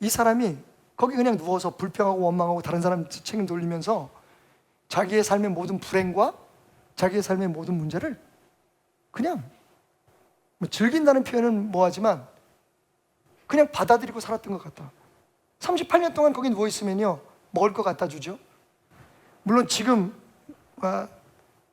Speaker 1: 이 사람이 거기 그냥 누워서 불평하고 원망하고 다른 사람 책임 돌리면서 자기의 삶의 모든 불행과 자기의 삶의 모든 문제를 그냥 즐긴다는 표현은 뭐하지만 그냥 받아들이고 살았던 것 같다. 38년 동안 거기 누워있으면요 먹을 거 갖다 주죠. 물론 지금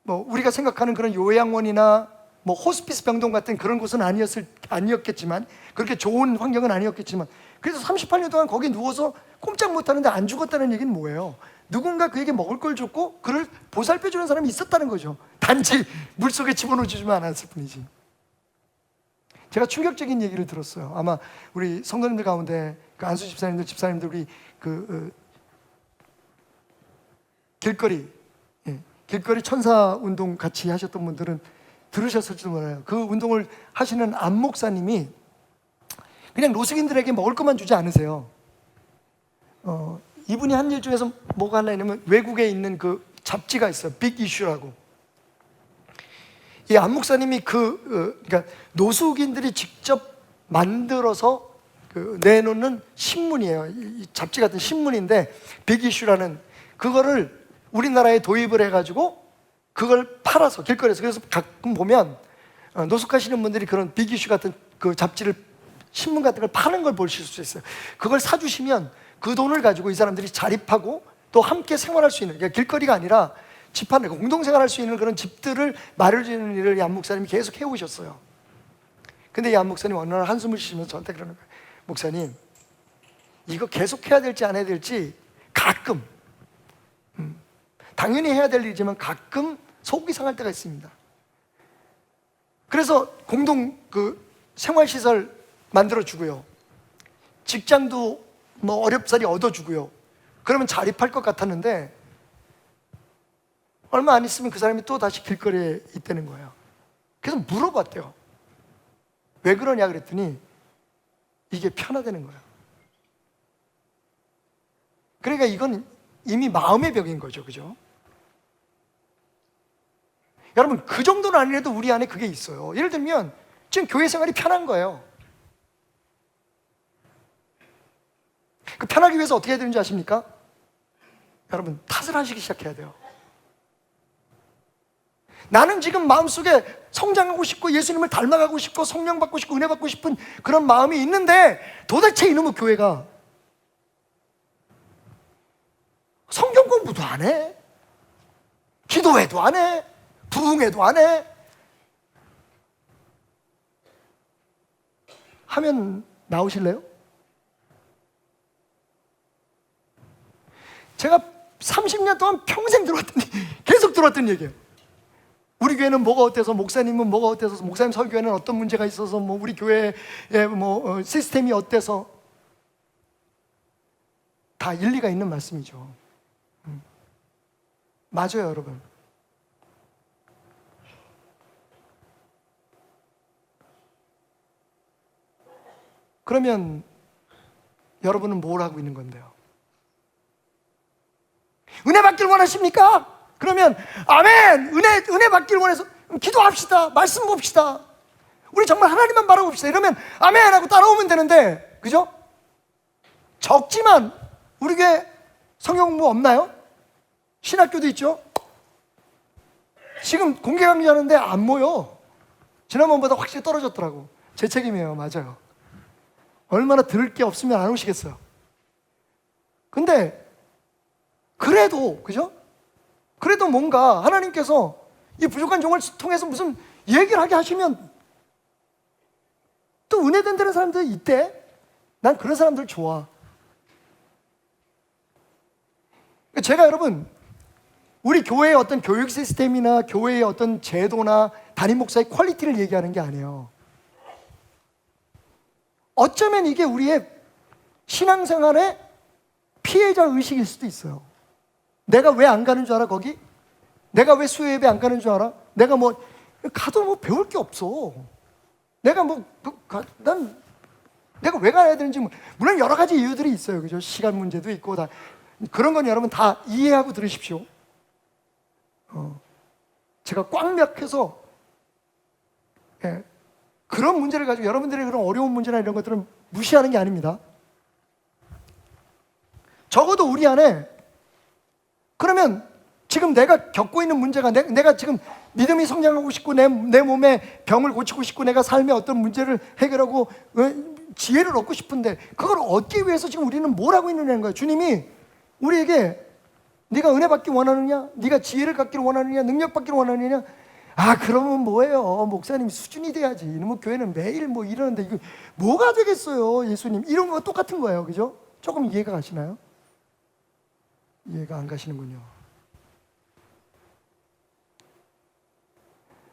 Speaker 1: 우리가 생각하는 그런 요양원이나 호스피스 병동 같은 그런 곳은 아니었겠지만, 그렇게 좋은 환경은 아니었겠지만, 그래서 38년 동안 거기 누워서 꼼짝 못하는데 안 죽었다는 얘기는 뭐예요? 누군가 그에게 먹을 걸 줬고 그를 보살펴주는 사람이 있었다는 거죠. 단지 물속에 집어넣어주지만 않았을 뿐이지. 제가 충격적인 얘기를 들었어요. 아마 우리 성도님들 가운데 그 안수 집사님들 우리 길거리 천사 운동 같이 하셨던 분들은 들으셨을지도 몰라요. 그 운동을 하시는 안 목사님이 그냥 노숙인들에게 먹을 것만 주지 않으세요. 이분이 한 일 중에서 뭐가 하나 있냐면 외국에 있는 그 잡지가 있어요. 빅 이슈라고. 이 안 목사님이 그러니까 노숙인들이 직접 만들어서 내놓는 신문이에요. 이 잡지 같은 신문인데 빅 이슈라는 그거를 우리나라에 도입을 해가지고 그걸 팔아서 길거리에서, 그래서 가끔 보면 노숙하시는 분들이 그런 빅 이슈 같은 그 잡지를, 신문 같은 걸 파는 걸 보실 수 있어요. 그걸 사주시면 그 돈을 가지고 이 사람들이 자립하고 또 함께 생활할 수 있는, 그러니까 길거리가 아니라 집 안에 공동생활할 수 있는 그런 집들을 마련해주는 일을 이 안 목사님이 계속 해오셨어요. 근데 이 안 목사님 어느 날 한숨을 쉬시면서 저한테 그러는 거예요. 목사님, 이거 계속 해야 될지 안 해야 될지 가끔, 당연히 해야 될 일이지만 가끔 속이 상할 때가 있습니다. 그래서 공동 생활시설 만들어주고요, 직장도 어렵사리 얻어주고요, 그러면 자립할 것 같았는데 얼마 안 있으면 그 사람이 또 다시 길거리에 있다는 거예요. 그래서 물어봤대요. 왜 그러냐 그랬더니 이게 편하다는 거예요. 그러니까 이건 이미 마음의 벽인 거죠. 그죠? 여러분 그 정도는 아니라도 우리 안에 그게 있어요. 예를 들면 지금 교회 생활이 편한 거예요. 그 편하기 위해서 어떻게 해야 되는지 아십니까? 여러분, 탓을 하시기 시작해야 돼요. 나는 지금 마음속에 성장하고 싶고 예수님을 닮아가고 싶고 성령 받고 싶고 은혜 받고 싶은 그런 마음이 있는데 도대체 이놈의 교회가 성경 공부도 안 해, 기도회도 안 해, 부흥회도 안 해 하면 나오실래요? 제가 30년 동안 평생 계속 들어왔던 얘기예요. 우리 교회는 뭐가 어때서, 목사님은 뭐가 어때서, 목사님 설교에는 어떤 문제가 있어서, 뭐 우리 교회의 시스템이 어때서. 다 일리가 있는 말씀이죠. 맞아요, 여러분. 그러면 여러분은 뭘 하고 있는 건데요? 은혜 받길 원하십니까? 그러면 아멘! 은혜 받길 원해서 기도합시다. 말씀 봅시다. 우리 정말 하나님만 바라봅시다. 이러면 아멘! 하고 따라오면 되는데, 그죠? 적지만 우리 교회 성경 공부 없나요? 신학교도 있죠? 지금 공개 강의하는데 안 모여. 지난번보다 확실히 떨어졌더라고. 제 책임이에요. 맞아요. 얼마나 들을 게 없으면 안 오시겠어요. 근데 그래도, 그죠? 그래도 뭔가 하나님께서 이 부족한 종을 통해서 무슨 얘기를 하게 하시면 또 은혜된 되는 사람들이 있대. 난 그런 사람들 좋아. 제가 여러분, 우리 교회의 어떤 교육 시스템이나 교회의 어떤 제도나 담임 목사의 퀄리티를 얘기하는 게 아니에요. 어쩌면 이게 우리의 신앙생활의 피해자 의식일 수도 있어요. 내가 왜 안 가는 줄 알아, 거기? 내가 왜 수요 예배 안 가는 줄 알아? 내가 가도 배울 게 없어. 내가 내가 왜 가야 되는지, 물론 여러 가지 이유들이 있어요. 그죠? 시간 문제도 있고, 그런 건 여러분 다 이해하고 들으십시오. 제가 꽉 막혀서, 그런 문제를 가지고 여러분들의 그런 어려운 문제나 이런 것들은 무시하는 게 아닙니다. 적어도 우리 안에, 그러면 지금 내가 겪고 있는 문제가, 내가 지금 믿음이 성장하고 싶고 내 몸에 병을 고치고 싶고 내가 삶의 어떤 문제를 해결하고 지혜를 얻고 싶은데 그걸 얻기 위해서 지금 우리는 뭘 하고 있느냐는 거예요. 주님이 우리에게 네가 은혜 받기 원하느냐, 네가 지혜를 갖기를 원하느냐, 능력 받기를 원하느냐. 그러면 뭐예요? 목사님 수준이 돼야지. 이놈의 교회는 매일 이러는데 이거 뭐가 되겠어요, 예수님? 이런 거가 똑같은 거예요. 그죠? 조금 이해가 가시나요? 이해가 안 가시는군요.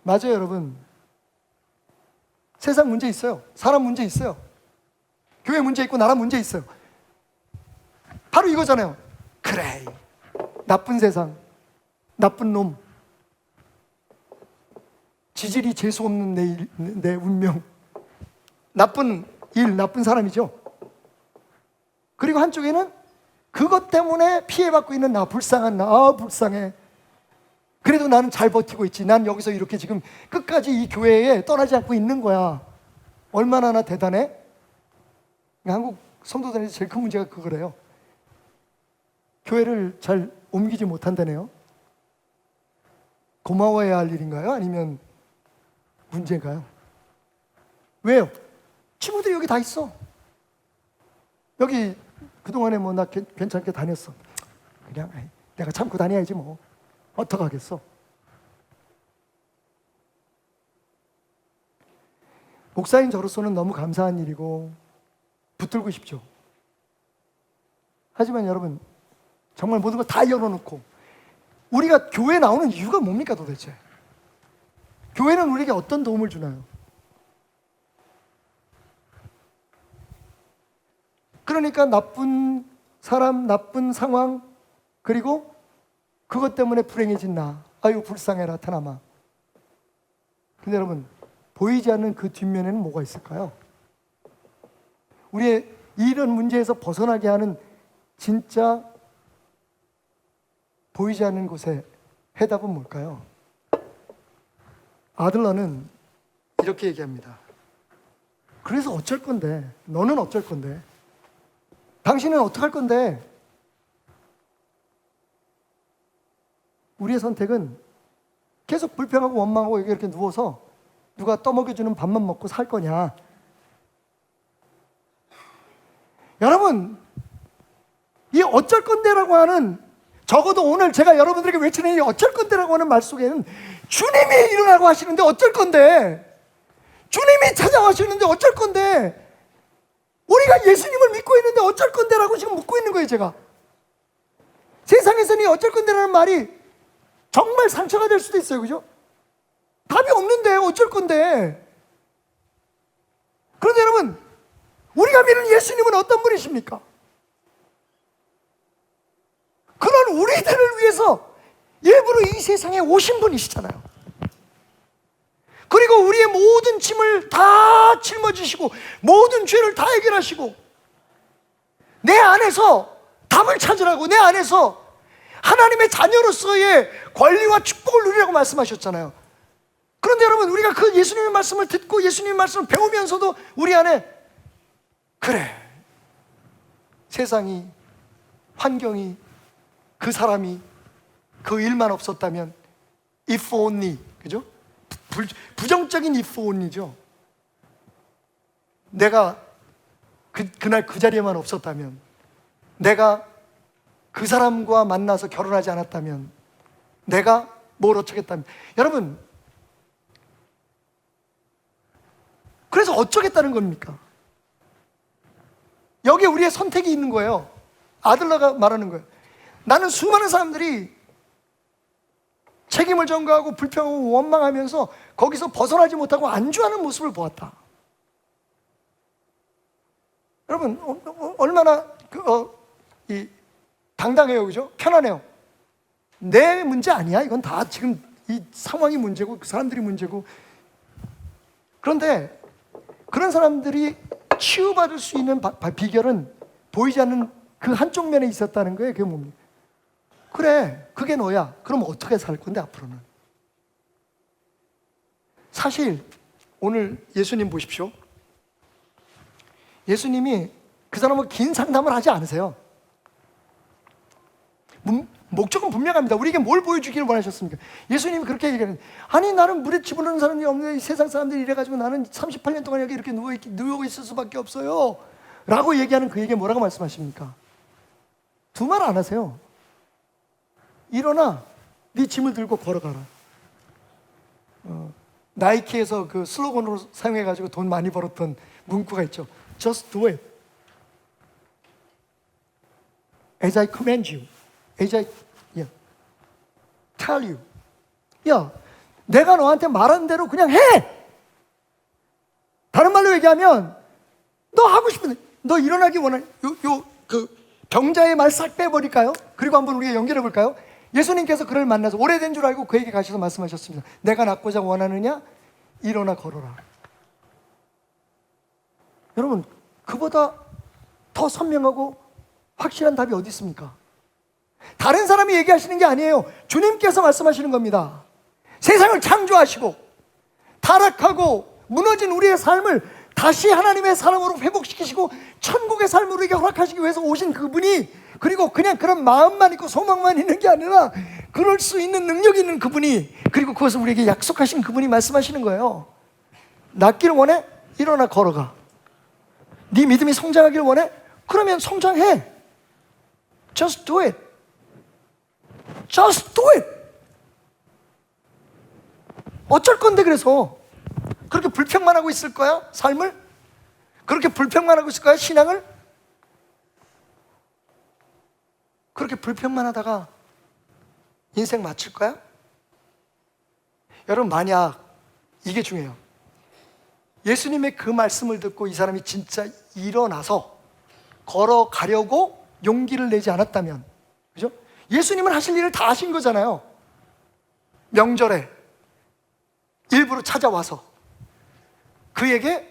Speaker 1: 맞아요, 여러분. 세상 문제 있어요. 사람 문제 있어요. 교회 문제 있고 나라 문제 있어요. 바로 이거잖아요. 그래, 나쁜 세상, 나쁜 놈, 지질이 재수 없는 내 운명, 나쁜 일, 나쁜 사람이죠. 그리고 한쪽에는 그것 때문에 피해받고 있는 나, 불쌍한 나, 불쌍해. 그래도 나는 잘 버티고 있지. 난 여기서 이렇게 지금 끝까지 이 교회에 떠나지 않고 있는 거야. 얼마나 나 대단해? 한국 성도들에서 제일 큰 문제가 그거래요. 교회를 잘 옮기지 못한다네요. 고마워해야 할 일인가요? 아니면 문제인가요? 왜요? 친구들이 여기 다 있어. 여기 그동안에 나 괜찮게 다녔어. 그냥 내가 참고 다녀야지 뭐. 어떡하겠어? 목사인 저로서는 너무 감사한 일이고 붙들고 싶죠. 하지만 여러분, 정말 모든 걸 다 열어놓고 우리가 교회에 나오는 이유가 뭡니까 도대체? 교회는 우리에게 어떤 도움을 주나요? 그러니까 나쁜 사람, 나쁜 상황, 그리고 그것 때문에 불행해진 나, 아유 불쌍해라 테나마. 근데 여러분, 보이지 않는 그 뒷면에는 뭐가 있을까요? 우리의 이런 문제에서 벗어나게 하는 진짜 보이지 않는 곳에 해답은 뭘까요? 아들러는 이렇게 얘기합니다. 그래서 어쩔 건데? 너는 어쩔 건데? 당신은 어떡할 건데? 우리의 선택은 계속 불평하고 원망하고 이렇게 누워서 누가 떠먹여주는 밥만 먹고 살 거냐? 여러분, 이 어쩔 건데라고 하는, 적어도 오늘 제가 여러분들에게 외치는 이 어쩔 건데라고 하는 말 속에는 주님이 일어나고 하시는데 어쩔 건데, 주님이 찾아와시는데 어쩔 건데, 우리가 예수님을 믿고 있는데 어쩔 건데라고 지금 묻고 있는 거예요. 제가 세상에서는 이 어쩔 건데라는 말이 정말 상처가 될 수도 있어요. 그죠? 답이 없는데 어쩔 건데. 그런데 여러분, 우리가 믿는 예수님은 어떤 분이십니까? 그런 우리들을 위해서 일부러 이 세상에 오신 분이시잖아요. 그리고 우리의 모든 짐을 다 짊어지시고 모든 죄를 다 해결하시고 내 안에서 답을 찾으라고, 내 안에서 하나님의 자녀로서의 권리와 축복을 누리라고 말씀하셨잖아요. 그런데 여러분, 우리가 그 예수님의 말씀을 듣고 예수님의 말씀을 배우면서도 우리 안에, 그래, 세상이, 환경이, 그 사람이, 그 일만 없었다면, if only, 그죠? 부정적인 if only죠. 내가 그날 그 자리에만 없었다면, 내가 그 사람과 만나서 결혼하지 않았다면, 내가 뭘 어쩌겠다면. 여러분, 그래서 어쩌겠다는 겁니까? 여기에 우리의 선택이 있는 거예요. 아들러가 말하는 거예요. 나는 수많은 사람들이 책임을 전가하고 불평하고 원망하면서 거기서 벗어나지 못하고 안주하는 모습을 보았다. 여러분, 얼마나 당당해요. 그죠? 편안해요. 내 문제 아니야. 이건 다 지금 이 상황이 문제고 그 사람들이 문제고. 그런데 그런 사람들이 치유받을 수 있는 비결은 보이지 않는 그 한쪽 면에 있었다는 거예요. 그게 뭡니까? 그래, 그게 너야. 그럼 어떻게 살 건데 앞으로는? 사실 오늘 예수님 보십시오. 예수님이 그 사람은 긴 상담을 하지 않으세요. 목적은 분명합니다. 우리에게 뭘 보여주기를 원하셨습니까? 예수님이 그렇게 얘기하는, 아니 나는 물에 집어넣는 사람이 없는데 이 세상 사람들이 이래가지고 나는 38년 동안 여기 이렇게 누워 있을 수밖에 없어요 라고 얘기하는 그에게 뭐라고 말씀하십니까? 두 말 안 하세요. 일어나 네 짐을 들고 걸어가라. 나이키에서 그 슬로건으로 사용해가지고 돈 많이 벌었던 문구가 있죠. Just do it as I command you, as I tell you. 야, 내가 너한테 말한 대로 그냥 해. 다른 말로 얘기하면 너 하고 싶은데, 너 일어나기 원하는 그 병자의 말 싹 빼버릴까요? 그리고 한번 우리가 연결해 볼까요? 예수님께서 그를 만나서 오래된 줄 알고 그에게 가셔서 말씀하셨습니다. 내가 낫고자 원하느냐? 일어나 걸어라. 여러분, 그보다 더 선명하고 확실한 답이 어디 있습니까? 다른 사람이 얘기하시는 게 아니에요. 주님께서 말씀하시는 겁니다. 세상을 창조하시고 타락하고 무너진 우리의 삶을 다시 하나님의 사람으로 회복시키시고 천국의 삶을 우리에게 허락하시기 위해서 오신 그분이, 그리고 그냥 그런 마음만 있고 소망만 있는 게 아니라 그럴 수 있는 능력이 있는 그분이, 그리고 그것을 우리에게 약속하신 그분이 말씀하시는 거예요. 낫기를 원해? 일어나 걸어가. 네 믿음이 성장하기를 원해? 그러면 성장해. Just do it. Just do it. 어쩔 건데 그래서 그렇게 불평만 하고 있을 거야? 삶을? 그렇게 불평만 하고 있을 거야? 신앙을? 그렇게 불평만 하다가 인생 마칠 거야? 여러분, 만약 이게 중요해요. 예수님의 그 말씀을 듣고 이 사람이 진짜 일어나서 걸어가려고 용기를 내지 않았다면, 그죠? 예수님은 하실 일을 다 하신 거잖아요. 명절에 일부러 찾아와서 그에게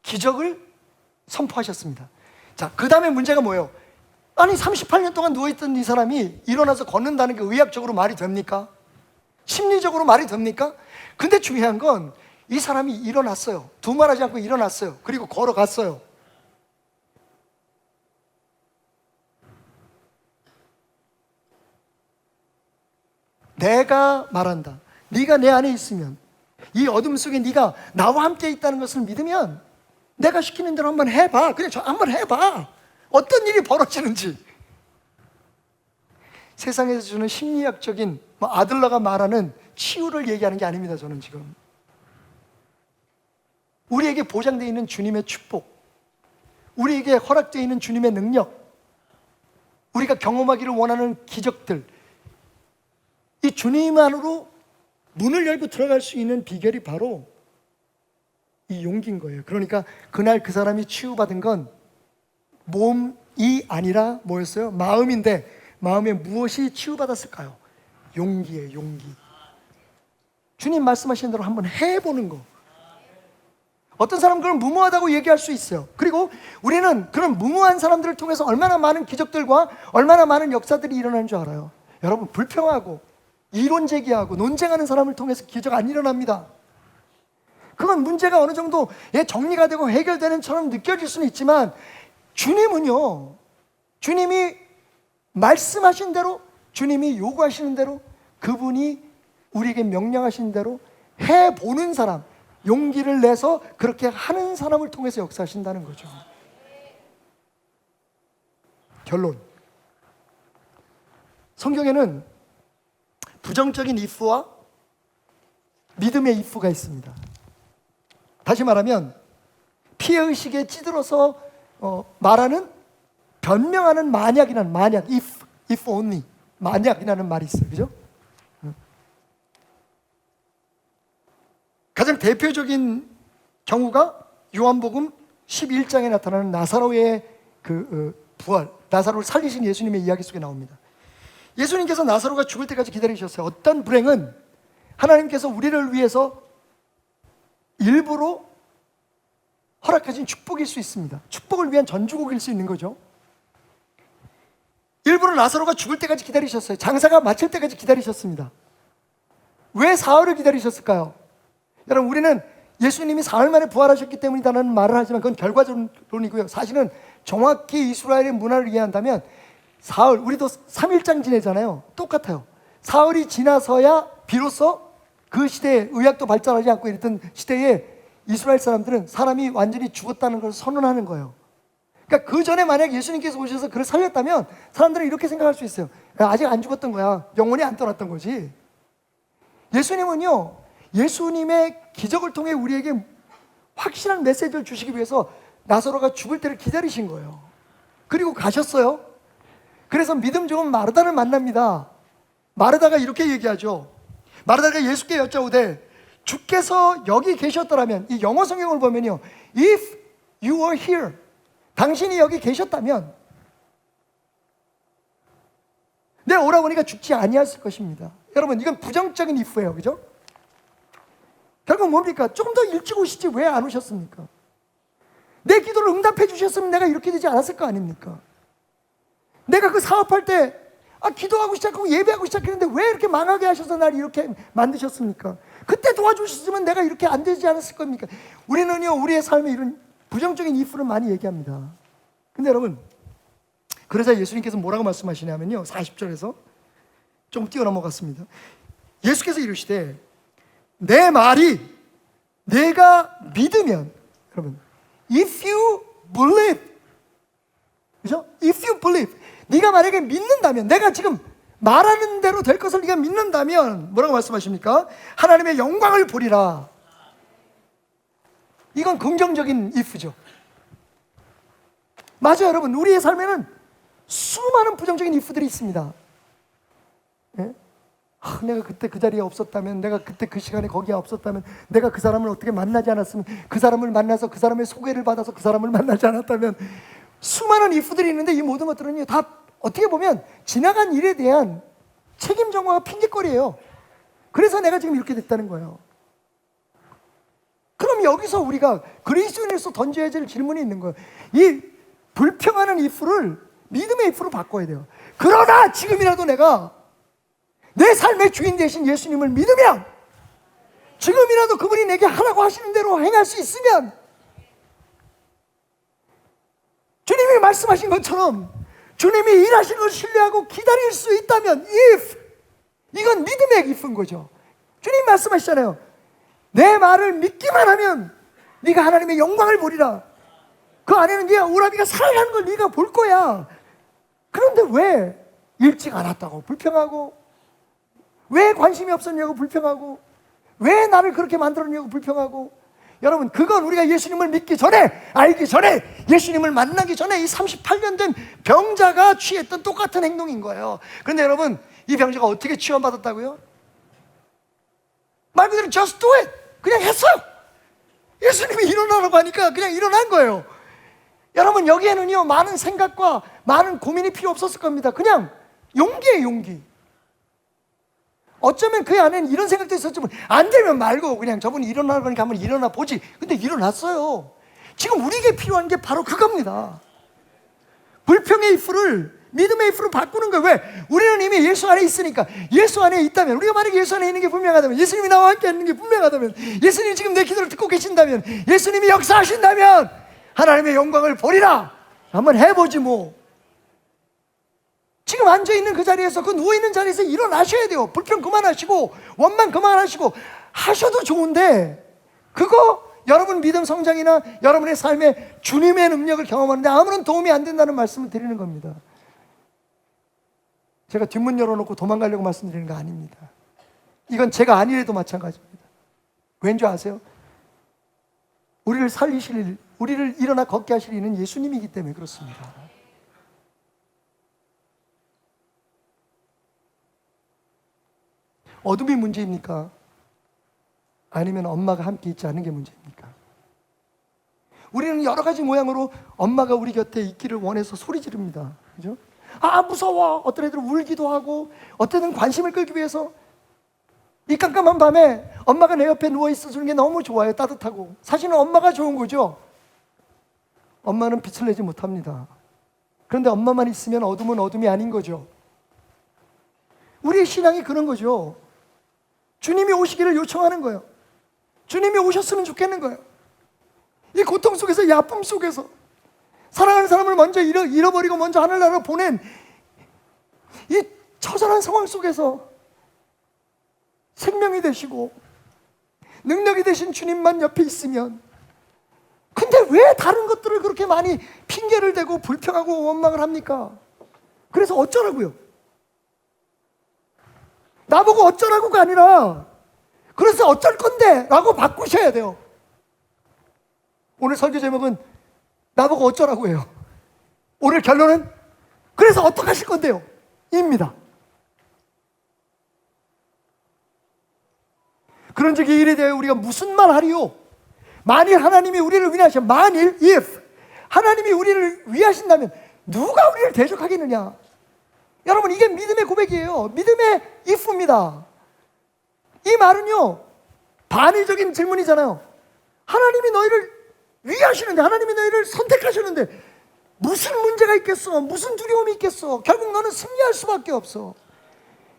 Speaker 1: 기적을 선포하셨습니다. 자, 그 다음에 문제가 뭐예요? 아니 38년 동안 누워있던 이 사람이 일어나서 걷는다는 게 의학적으로 말이 됩니까? 심리적으로 말이 됩니까? 근데 중요한 건 이 사람이 일어났어요. 두말하지 않고 일어났어요. 그리고 걸어갔어요. 내가 말한다. 네가 내 안에 있으면, 이 어둠 속에 네가 나와 함께 있다는 것을 믿으면 내가 시키는 대로 한번 해봐. 그냥 한번 해봐. 어떤 일이 벌어지는지. 세상에서 주는 심리학적인 아들러가 말하는 치유를 얘기하는 게 아닙니다. 저는 지금 우리에게 보장되어 있는 주님의 축복, 우리에게 허락되어 있는 주님의 능력, 우리가 경험하기를 원하는 기적들, 이 주님 안으로 문을 열고 들어갈 수 있는 비결이 바로 이 용기인 거예요. 그러니까 그날 그 사람이 치유받은 건 몸이 아니라 뭐였어요? 마음인데, 마음에 무엇이 치유받았을까요? 용기예요. 용기. 주님 말씀하신 대로 한번 해보는 거. 어떤 사람은 그건 무모하다고 얘기할 수 있어요. 그리고 우리는 그런 무모한 사람들을 통해서 얼마나 많은 기적들과 얼마나 많은 역사들이 일어나는 줄 알아요. 여러분, 불평하고 이론 제기하고 논쟁하는 사람을 통해서 기적 안 일어납니다. 그건 문제가 어느 정도 정리가 되고 해결되는 처럼 느껴질 수는 있지만, 주님은요, 주님이 말씀하신 대로, 주님이 요구하시는 대로, 그분이 우리에게 명령하신 대로 해보는 사람, 용기를 내서 그렇게 하는 사람을 통해서 역사하신다는 거죠. 결론, 성경에는 부정적인 if와 믿음의 if가 있습니다. 다시 말하면 피해의식에 찌들어서 말하는, 변명하는 만약이라는, 만약, if only, 만약이라는 말이 있어요. 그죠? 가장 대표적인 경우가 요한복음 11장에 나타나는 나사로의 부활, 나사로를 살리신 예수님의 이야기 속에 나옵니다. 예수님께서 나사로가 죽을 때까지 기다리셨어요. 어떤 불행은 하나님께서 우리를 위해서 일부러 허락하신 축복일 수 있습니다. 축복을 위한 전주곡일 수 있는 거죠. 일부러 나사로가 죽을 때까지 기다리셨어요. 장사가 마칠 때까지 기다리셨습니다. 왜 사흘을 기다리셨을까요? 여러분, 우리는 예수님이 사흘 만에 부활하셨기 때문이다라는 말을 하지만 그건 결과론이고요. 사실은 정확히 이스라엘의 문화를 이해한다면 사흘, 우리도 3일장 지내잖아요. 똑같아요. 사흘이 지나서야 비로소 그 시대에 의학도 발달하지 않고 이랬던 시대에 이스라엘 사람들은 사람이 완전히 죽었다는 걸 선언하는 거예요. 그러니까 그 전에 만약 예수님께서 오셔서 그를 살렸다면 사람들은 이렇게 생각할 수 있어요. 아직 안 죽었던 거야. 영혼이 안 떠났던 거지. 예수님은요, 예수님의 기적을 통해 우리에게 확실한 메시지를 주시기 위해서 나사로가 죽을 때를 기다리신 거예요. 그리고 가셨어요. 그래서 믿음 좋은 마르다를 만납니다. 마르다가 이렇게 얘기하죠. 마르다가 예수께 여짜오되 주께서 여기 계셨더라면, 이 영어 성경을 보면요, if you were here, 당신이 여기 계셨다면 내 오라버니가 죽지 아니했을 것입니다. 여러분, 이건 부정적인 if예요. 그죠? 결국 뭡니까? 조금 더 일찍 오시지 왜 안 오셨습니까? 내 기도를 응답해 주셨으면 내가 이렇게 되지 않았을 거 아닙니까? 내가 그 사업할 때 기도하고 시작하고 예배하고 시작했는데 왜 이렇게 망하게 하셔서 날 이렇게 만드셨습니까? 그때 도와주셨으면 내가 이렇게 안 되지 않았을 겁니까? 우리는요, 우리의 삶에 이런 부정적인 if를 많이 얘기합니다. 근데 여러분, 그러자 예수님께서 뭐라고 말씀하시냐면요, 40절에서 좀 뛰어넘어갔습니다. 예수께서 이르시되 내 말이 내가 믿으면, 여러분, if you believe, 그죠? If you believe, 네가 만약에 믿는다면, 내가 지금 말하는 대로 될 것을 네가 믿는다면 뭐라고 말씀하십니까? 하나님의 영광을 보리라. 이건 긍정적인 if죠. 맞아요, 여러분. 우리의 삶에는 수많은 부정적인 if들이 있습니다. 예? 내가 그때 그 자리에 없었다면, 내가 그때 그 시간에 거기에 없었다면, 내가 그 사람을 어떻게 만나지 않았으면, 그 사람을 만나서 그 사람의 소개를 받아서 그 사람을 만나지 않았다면, 수많은 if들이 있는데 이 모든 것들은 다 어떻게 보면 지나간 일에 대한 책임 정화와 핑계거리예요. 그래서 내가 지금 이렇게 됐다는 거예요. 그럼 여기서 우리가 그리스도인으로서 던져야 될 질문이 있는 거예요. 이 불평하는 if를 믿음의 if로 바꿔야 돼요. 그러나 지금이라도 내가 내 삶의 주인 되신 예수님을 믿으면, 지금이라도 그분이 내게 하라고 하시는 대로 행할 수 있으면, 주님이 말씀하신 것처럼 주님이 일하시는 걸 신뢰하고 기다릴 수 있다면, if 이건 믿음의 if인 거죠. 주님 말씀하시잖아요. 내 말을 믿기만 하면 네가 하나님의 영광을 보리라. 그 안에는 네가 우라비가 살아나는 걸 네가 볼 거야. 그런데 왜 일찍 안 왔다고 불평하고, 왜 관심이 없었냐고 불평하고, 왜 나를 그렇게 만들었냐고 불평하고. 여러분, 그건 우리가 예수님을 믿기 전에, 알기 전에, 예수님을 만나기 전에 이 38년 된 병자가 취했던 똑같은 행동인 거예요. 그런데 여러분, 이 병자가 어떻게 치유받았다고요? 말 그대로 just do it. 그냥 했어. 예수님이 일어나라고 하니까 그냥 일어난 거예요. 여러분, 여기에는요 많은 생각과 많은 고민이 필요 없었을 겁니다. 그냥 용기예요, 용기. 어쩌면 그 안에는 이런 생각도 있었지만, 안 되면 말고 그냥 저분이 일어나라고 하니까 한번 일어나 보지. 근데 일어났어요. 지금 우리에게 필요한 게 바로 그겁니다. 불평의 if를 믿음의 if로 바꾸는 거예요. 왜? 우리는 이미 예수 안에 있으니까. 예수 안에 있다면, 우리가 만약에 예수 안에 있는 게 분명하다면, 예수님이 나와 함께 있는 게 분명하다면, 예수님이 지금 내 기도를 듣고 계신다면, 예수님이 역사하신다면 하나님의 영광을 보리라. 한번 해보지 뭐. 지금 앉아있는 그 자리에서, 그 누워있는 자리에서 일어나셔야 돼요. 불평 그만하시고 원망 그만하시고 하셔도 좋은데, 그거 여러분 믿음 성장이나 여러분의 삶에 주님의 능력을 경험하는데 아무런 도움이 안 된다는 말씀을 드리는 겁니다. 제가 뒷문 열어놓고 도망가려고 말씀드리는 거 아닙니다. 이건 제가 아니래도 마찬가지입니다. 왠지 아세요? 우리를 살리실, 우리를 일어나 걷게 하실 이는 예수님이기 때문에 그렇습니다. 어둠이 문제입니까? 아니면 엄마가 함께 있지 않은 게 문제입니까? 우리는 여러 가지 모양으로 엄마가 우리 곁에 있기를 원해서 소리 지릅니다. 그죠? 아, 무서워. 어떤 애들은 울기도 하고, 어떤 애들은 관심을 끌기 위해서 이 깜깜한 밤에 엄마가 내 옆에 누워 있어주는 게 너무 좋아요. 따뜻하고. 사실은 엄마가 좋은 거죠. 엄마는 빛을 내지 못합니다. 그런데 엄마만 있으면 어둠은 어둠이 아닌 거죠. 우리의 신앙이 그런 거죠. 주님이 오시기를 요청하는 거예요. 주님이 오셨으면 좋겠는 거예요. 이 고통 속에서, 이 아픔 속에서 사랑하는 사람을 먼저 잃어버리고 먼저 하늘나라로 보낸 이 처절한 상황 속에서 생명이 되시고 능력이 되신 주님만 옆에 있으면, 근데 왜 다른 것들을 그렇게 많이 핑계를 대고 불평하고 원망을 합니까? 그래서 어쩌라고요? 나보고 어쩌라고가 아니라, 그래서 어쩔 건데 라고 바꾸셔야 돼요. 오늘 설교 제목은 나보고 어쩌라고 해요. 오늘 결론은 그래서 어떡하실 건데요? 입니다. 그런 적이 일에 대해 우리가 무슨 말 하리요? 만일 하나님이 우리를 위하시면, 만일 if 하나님이 우리를 위하신다면 누가 우리를 대적하겠느냐? 여러분, 이게 믿음의 고백이에요. 믿음의 if입니다. 이 말은요 반의적인 질문이잖아요. 하나님이 너희를 위하시는데, 하나님이 너희를 선택하시는데 무슨 문제가 있겠어? 무슨 두려움이 있겠어? 결국 너는 승리할 수밖에 없어.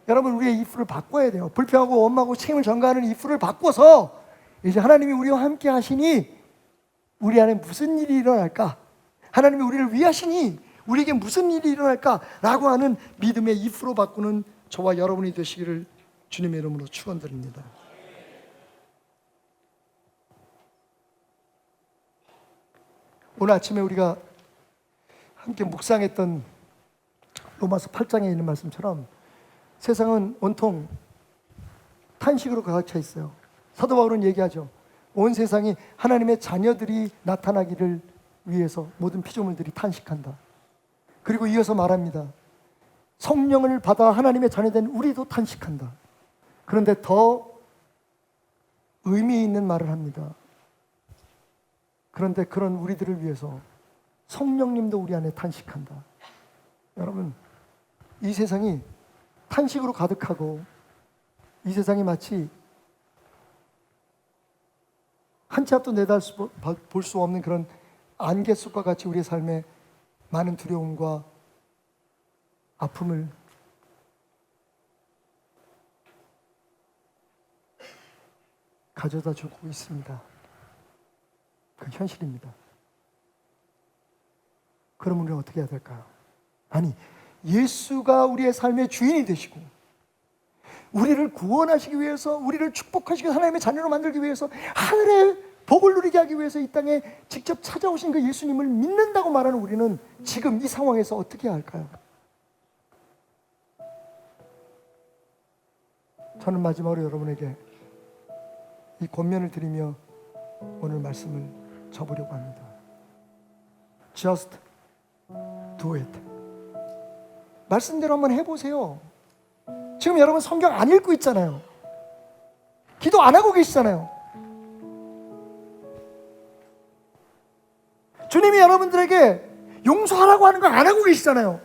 Speaker 1: 여러분, 우리의 if를 바꿔야 돼요. 불평하고 원망하고 책임을 전가하는 if를 바꿔서, 이제 하나님이 우리와 함께 하시니 우리 안에 무슨 일이 일어날까? 하나님이 우리를 위하시니 우리에게 무슨 일이 일어날까라고 하는 믿음의 if로 바꾸는 저와 여러분이 되시기를 주님의 이름으로 축원드립니다. 오늘 아침에 우리가 함께 묵상했던 로마서 8장에 있는 말씀처럼 세상은 온통 탄식으로 가득 차 있어요. 사도 바울은 얘기하죠. 온 세상이 하나님의 자녀들이 나타나기를 위해서 모든 피조물들이 탄식한다. 그리고 이어서 말합니다. 성령을 받아 하나님의 자녀된 우리도 탄식한다. 그런데 더 의미 있는 말을 합니다. 그런데 그런 우리들을 위해서 성령님도 우리 안에 탄식한다. 여러분, 이 세상이 탄식으로 가득하고, 이 세상이 마치 한 치 앞도 내다볼 수 없는 그런 안개 속과 같이 우리의 삶에 많은 두려움과 아픔을 가져다 주고 있습니다. 그 현실입니다. 그럼 우리는 어떻게 해야 될까요? 아니, 예수가 우리의 삶의 주인이 되시고 우리를 구원하시기 위해서, 우리를 축복하시기 위해서, 하나님의 자녀로 만들기 위해서, 하늘의 복을 누리게 하기 위해서 이 땅에 직접 찾아오신 그 예수님을 믿는다고 말하는 우리는 지금 이 상황에서 어떻게 해야 할까요? 저는 마지막으로 여러분에게 이 권면을 드리며 오늘 말씀을 접으려고 합니다. Just do it. 말씀대로 한번 해보세요. 지금 여러분 성경 안 읽고 있잖아요. 기도 안 하고 계시잖아요. 주님이 여러분들에게 용서하라고 하는 거 안 하고 계시잖아요.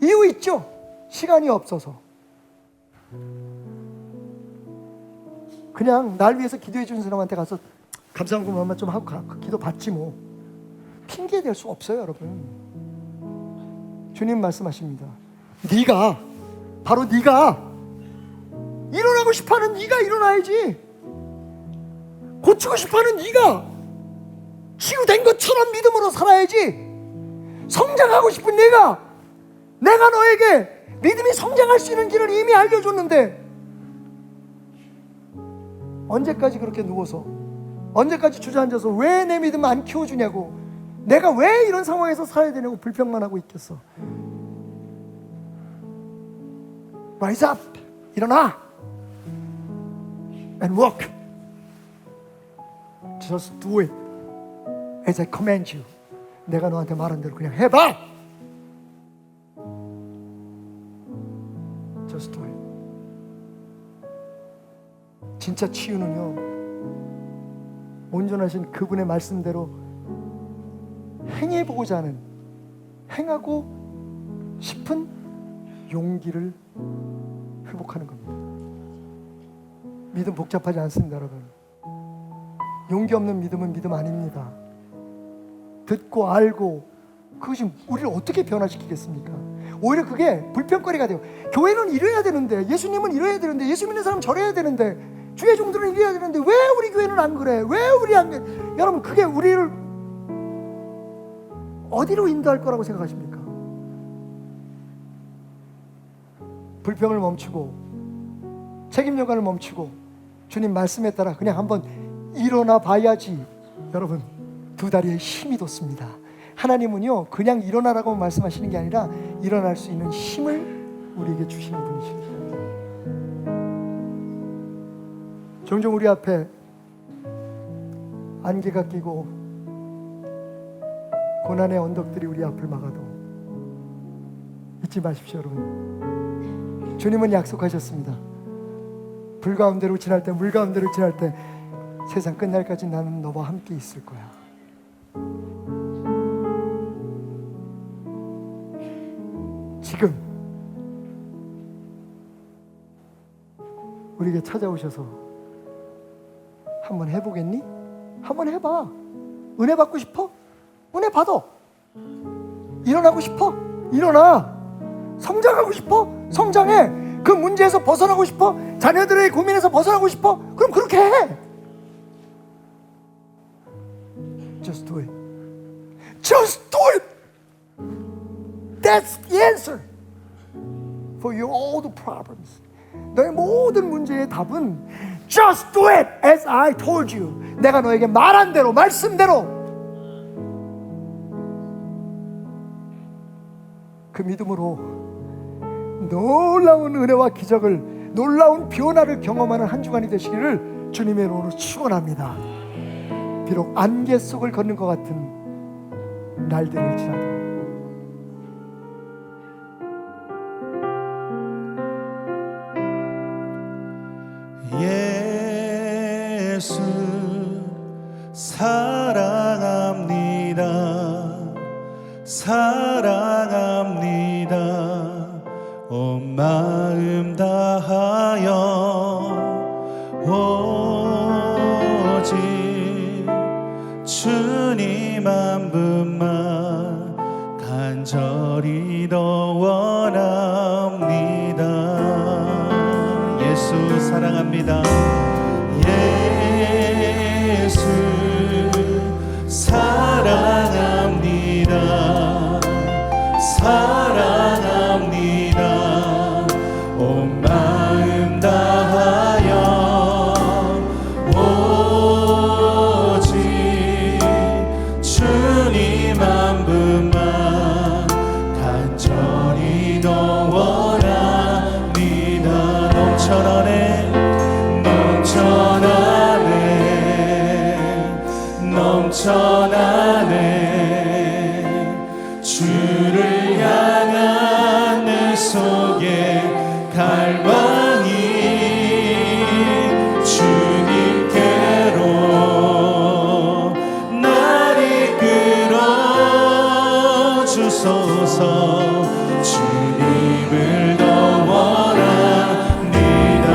Speaker 1: 이유 있죠? 시간이 없어서. 그냥 날 위해서 기도해 주는 사람한테 가서 감사한 것만 좀 하고 기도 받지 뭐. 핑계 댈 수 없어요, 여러분. 주님 말씀하십니다. 네가, 바로 네가 일어나고 싶어하는 네가 일어나야지. 고치고 싶어하는 네가 치유된 것처럼 믿음으로 살아야지. 성장하고 싶은 내가 너에게 믿음이 성장할 수 있는 길을 이미 알려줬는데 언제까지 그렇게 누워서, 언제까지 주저앉아서 왜 내 믿음 안 키워주냐고, 내가 왜 이런 상황에서 살아야 되냐고 불평만 하고 있겠어. Rise up, 일어나 and walk. Just do it as I command you. 내가 너한테 말한 대로 그냥 해봐. Just do it. 진짜 치유는요, 온전하신 그분의 말씀대로 행해보고자 하는, 행하고 싶은 용기를 회복하는 겁니다. 믿음 복잡하지 않습니다, 여러분. 용기 없는 믿음은 믿음 아닙니다. 듣고 알고 그것이 우리를 어떻게 변화시키겠습니까? 오히려 그게 불평거리가 돼요. 교회는 이래야 되는데, 예수님은 이래야 되는데, 예수 믿는 사람 저래야 되는데, 주의 종들은 이래야 되는데 왜 우리 교회는 안 그래? 왜 우리 안 그래? 여러분, 그게 우리를 어디로 인도할 거라고 생각하십니까? 불평을 멈추고 책임여간을 멈추고 주님 말씀에 따라 그냥 한번 일어나 봐야지. 여러분, 두 다리에 힘이 돋습니다. 하나님은요, 그냥 일어나라고 말씀하시는 게 아니라 일어날 수 있는 힘을 우리에게 주시는 분이십니다. 종종 우리 앞에 안개가 끼고 고난의 언덕들이 우리 앞을 막아도 잊지 마십시오, 여러분. 주님은 약속하셨습니다. 불 가운데로 지날 때, 물 가운데로 지날 때 세상 끝날까지 나는 너와 함께 있을 거야. 지금 우리에게 찾아오셔서 한번 해보겠니? 한번 해봐. 은혜 받고 싶어? 은혜 받아. 일어나고 싶어? 일어나. 성장하고 싶어? 성장해. 그 문제에서 벗어나고 싶어? 자녀들의 고민에서 벗어나고 싶어? 그럼 그렇게 해. Just do it. Just do it. That's the answer for your all the problems. 너의 모든 문제의 답은 Just do it as I told you. 내가 너에게 말한 대로, 말씀대로. 그 믿음으로 놀라운 은혜와 기적을, 놀라운 변화를 경험하는 한 주간이 되시기를 주님의 이름으로 축원합니다. 비록 안개 속을 걷는 것 같은 날들일지라도
Speaker 2: 예수 사랑합니다. 사랑합니다. 온 마음 다하여 오직 주님 한 분만 간절히 더 원합니다. 예수 사랑합니다. 예수 사랑합니다. 사랑합니다. 속에 갈망이 주님께로 날 이끌어 주소서. 주님을 더 원합니다.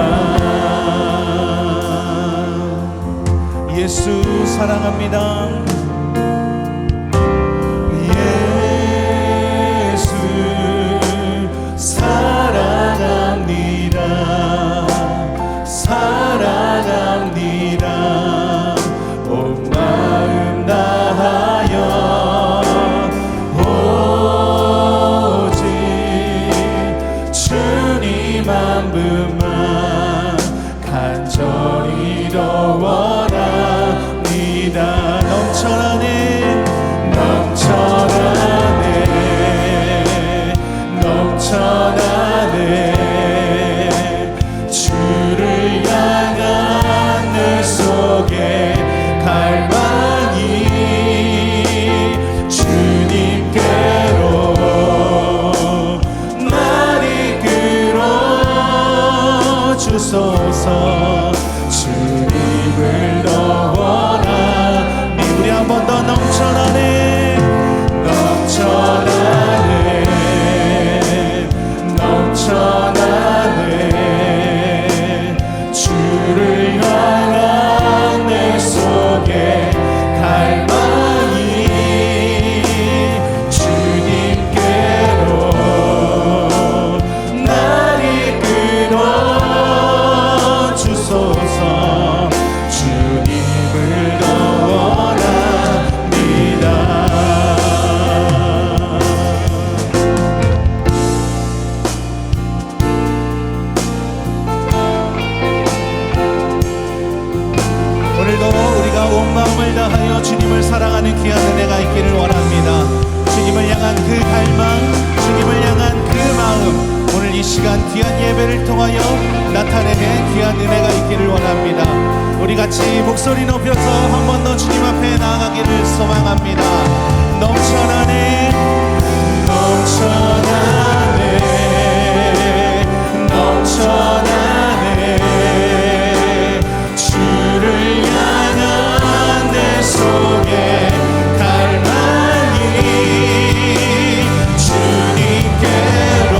Speaker 2: 예수 사랑합니다. 사랑합니다. 온 마음 다하여 오직 주님 한 분만 간절히 더 원합니다. 넘쳐나네 넘쳐나네 넘쳐나네 주를 향한 내 속에 갈망이 주님께로 날 이끌어 주소서. 주님을 더 원하니 우리 한 번 더 넘쳐나네 넘쳐나네 넘쳐나네 주를 향한 내 속에 갈망이 주님께로 날 이끌어 주소서. 주님을 더 원합니다. 오늘도 우리가 온 마음을 다하여 주님을 사랑하는 귀한 은혜가 있기를 원합니다. 주님을 향한 그 갈망, 주님을 향한 그 마음, 오늘 이 시간 귀한 예배를 통하여 나타내는 귀한 은혜가 있기를 원합니다. 우리 같이 목소리 높여서 한 번 더 주님 앞에 나아가기를 소망합니다. 넘쳐나네 넘쳐나네 넘쳐나네 주를 향한 내 속에 갈망이 주님께로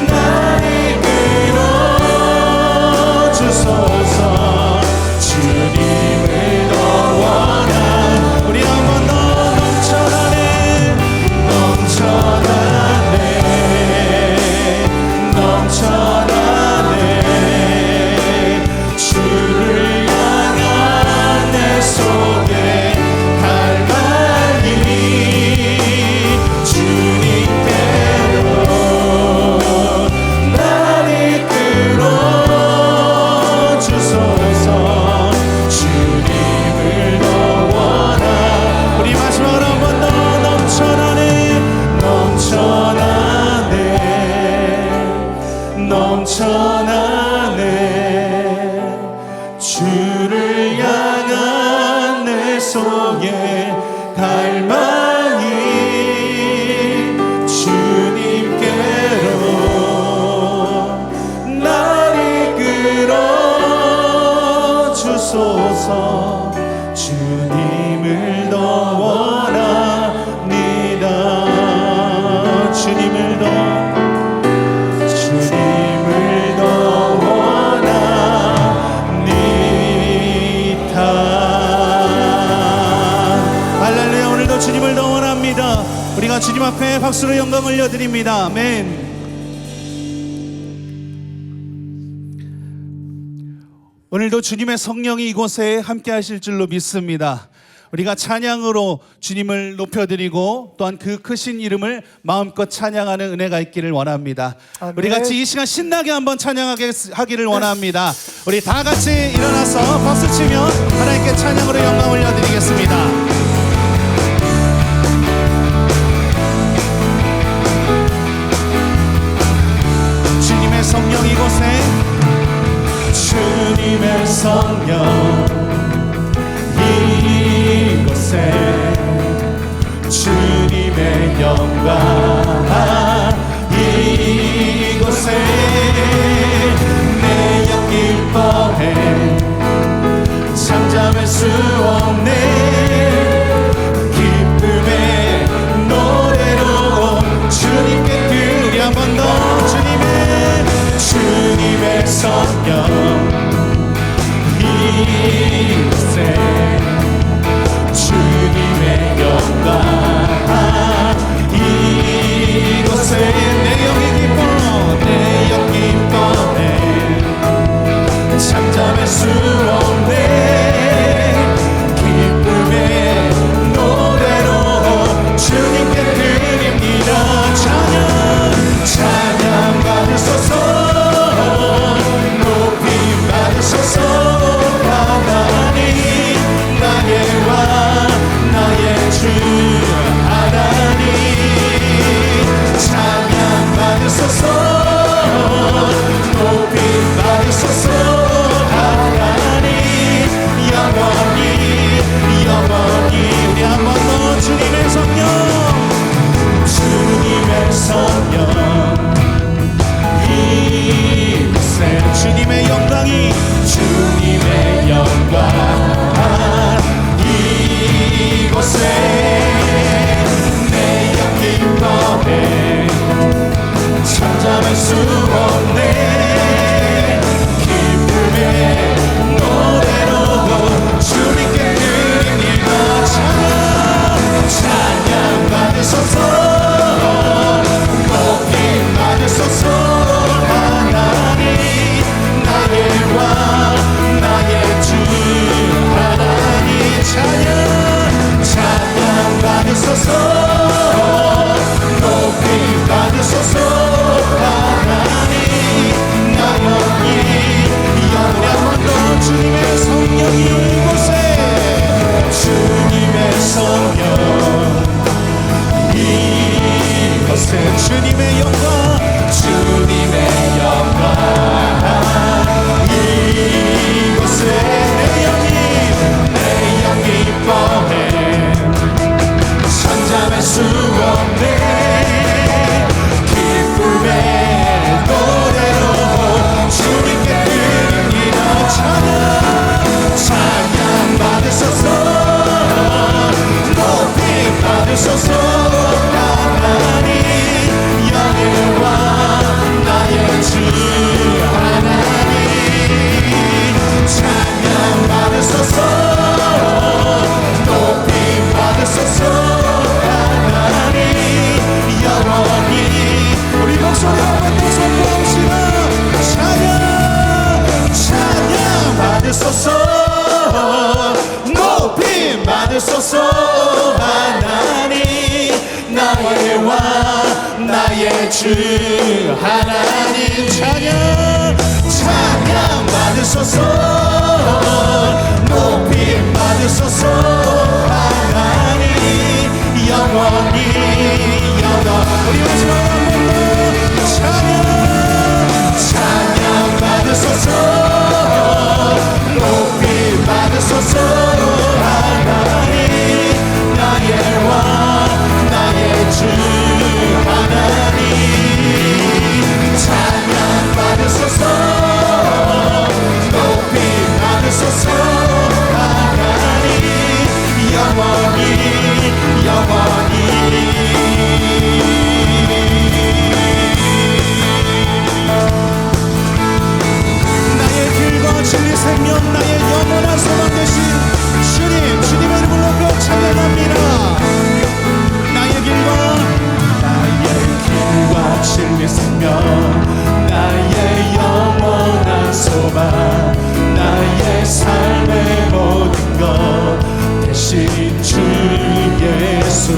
Speaker 2: 날 이끌어 주소서. 주님을 더 원한 우리 한 번 더 넘쳐나네 넘쳐나네 넘쳐나네 주를 향한 내 속에 갈망이 주님께로 날 이끌어 주소서. 주님을 더 원하 우리 마지막으로 한 번 더 넘쳐나네 넘쳐나네 넘쳐나네 주를 향한 내 속에 갈망이 주님께로 날 이끌어 주소서. 주님을 더 원합니다. 주님을 더 원합니다. 할렐루야. 오늘도 주님을 더 원합니다. 우리가 주님 앞에 박수로 영광 올려드립니다. 아멘. 오늘도 주님의 성령이 이곳에 함께 하실 줄로 믿습니다. 우리가 찬양으로 주님을 높여드리고 또한 그 크신 이름을 마음껏 찬양하는 은혜가 있기를 원합니다.
Speaker 1: 아멘.
Speaker 2: 우리 같이 이 시간 신나게 한번 찬양하기를 원합니다. 우리 다 같이 일어나서 박수치며 하나님께 찬양으로 영광 올려드리겠습니다. 주님의 성령 이곳에 주님의 성령 이곳에 주님의 영광 성령 이곳에 주님의 영광 이곳에 내 영이 기뻐 내 영 기뻐해 잠잠할 수 없네 기쁨의 노래로 주님께 드립니다 찬양 받으소서 높임 받으소서 하나님 나의 왕 나의 주 하나님 찬양 받으소서 높임 받으소서 하나님 영원히 우리 한 번 더 주님의 성령 주님의 성령 이곳에 주님의 영광이 주님의 영광 이곳에 내 영 기뻐해 잠잠할 수 없네 기쁨의 노래로 주님께 드립니다 찬양 받으소서 높임 받으소서 하나님 나의 왕 나의 주 하나님 찬양 받으소서 높임 받으소서 하나님 나 영원히 한번더 주님의 성령이 이곳에 주님의 성령 이곳에 주님의 영광 주님의 영광 이곳에 내 영 기뻐해 잠잠할 수 없네 기쁨의 노래로 주님께 드립니다 찬양 받으소서 높임 받으소서 하나님 영의 왕 나의 주 하나님 찬양 받으소서 높임 받으소서 하나님 영원히 우리 목소리 한번더 선포합시다 찬양 받으소서 높임 받으소서 하나님 나의 왕 나의 주 하나님 찬양 받으소서 높임 받으소서 하나님 영원히 우리 마지막 한번더 찬양 받으소서 높임 받으소서 하나님 나의 왕 나의 주 하나님 찬양 받으소서 높임 받으소서 하나님 영원히 나의 길과 진리 생명 나의 영원한 소망 되신 주님의 이름을 높여 찬양합니다 나의 길과 진리 생명 나의 영원한 소망 나의 삶의 모든 것 대신 주 예수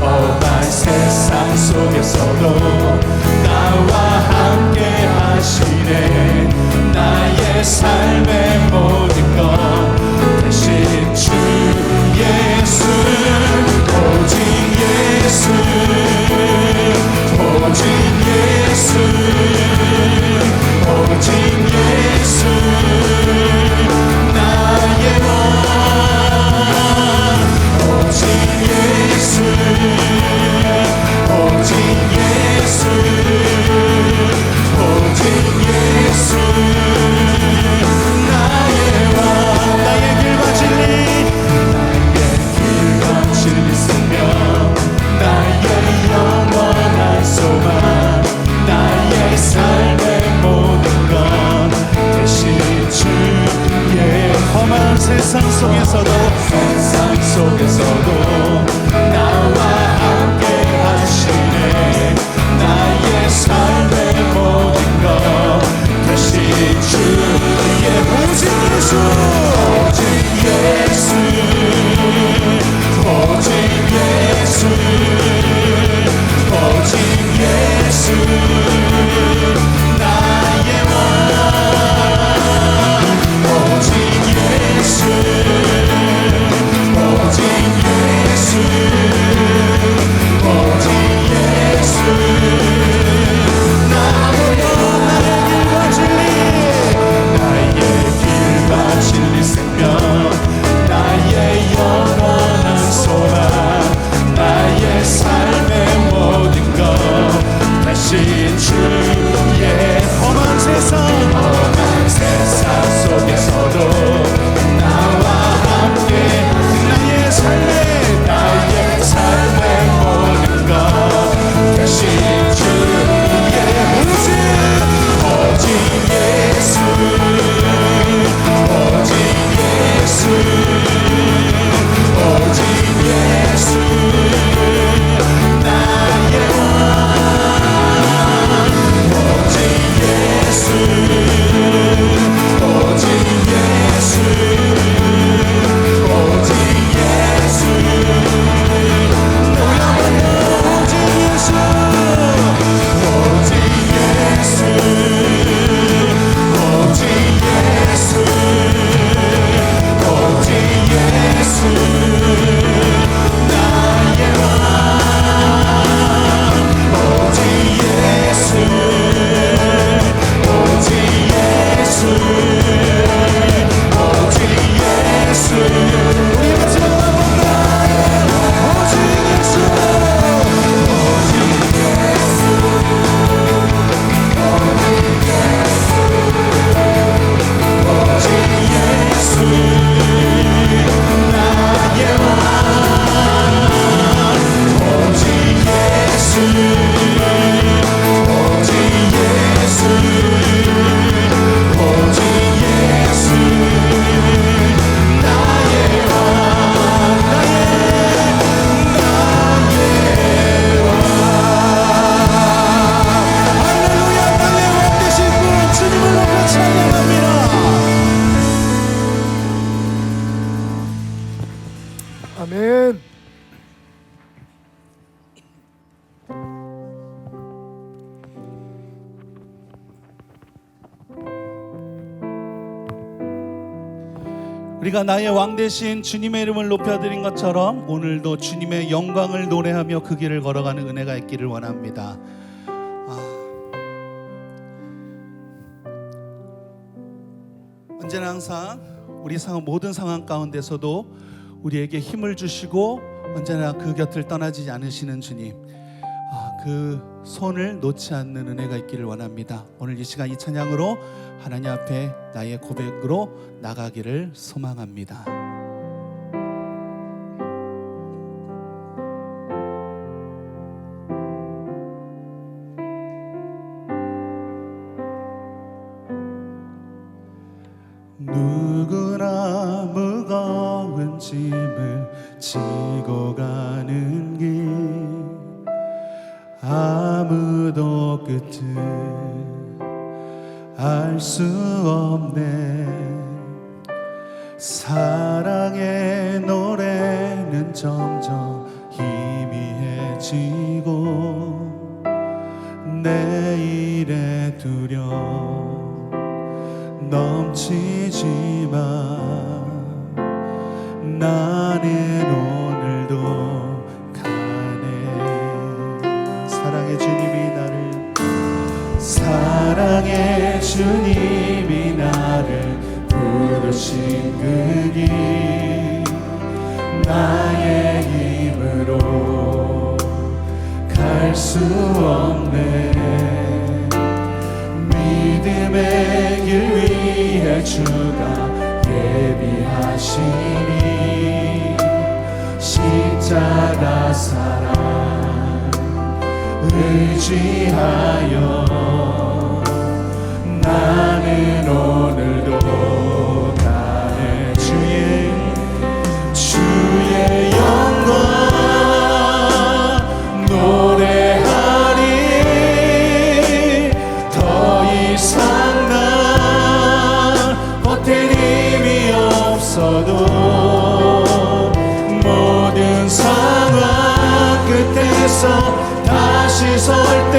Speaker 2: 험한 세상 속에서도 나와 함께 하시네 나의 삶의 모든 것 대신 주 예수 오직 예수 오직 예수 오직 예수 나의 왕 오직 예수 오직 예수 오직 예수 나의 왕 나의 길과 진리 생명 나의 영원한 소망 나의 삶의 모든 것 우리가 나의 왕 되신 주님의 이름을 높여드린 것처럼 오늘도 주님의 영광을 노래하며 그 길을 걸어가는 은혜가 있기를 원합니다. 언제나 항상 우리 모든 상황 가운데서도 우리에게 힘을 주시고 언제나 그 곁을 떠나지 않으시는 주님, 그 손을 놓지 않는 은혜가 있기를 원합니다. 오늘 이 시간 이 찬양으로 하나님 앞에 나의 고백으로 나가기를 소망합니다. 누구나 무거운 짐을 지고 가는 길, 아무도 끝을 알 수 없네. 사랑의 노래는 점점 희미해지고 내일의 두려움 넘치지만 나는 오늘도 가네. 사랑의 주님이 나를 부르신 그 길, 나의 힘으로 갈 수 없네. 믿음의 길 위에 주가 예비하시니 십자가 사랑 의지하여 나는 오늘도 가네. 주의 영광 노래하리. 더 이상 난 버틸 힘이 없어도 모든 상황 끝에서 다시 설 때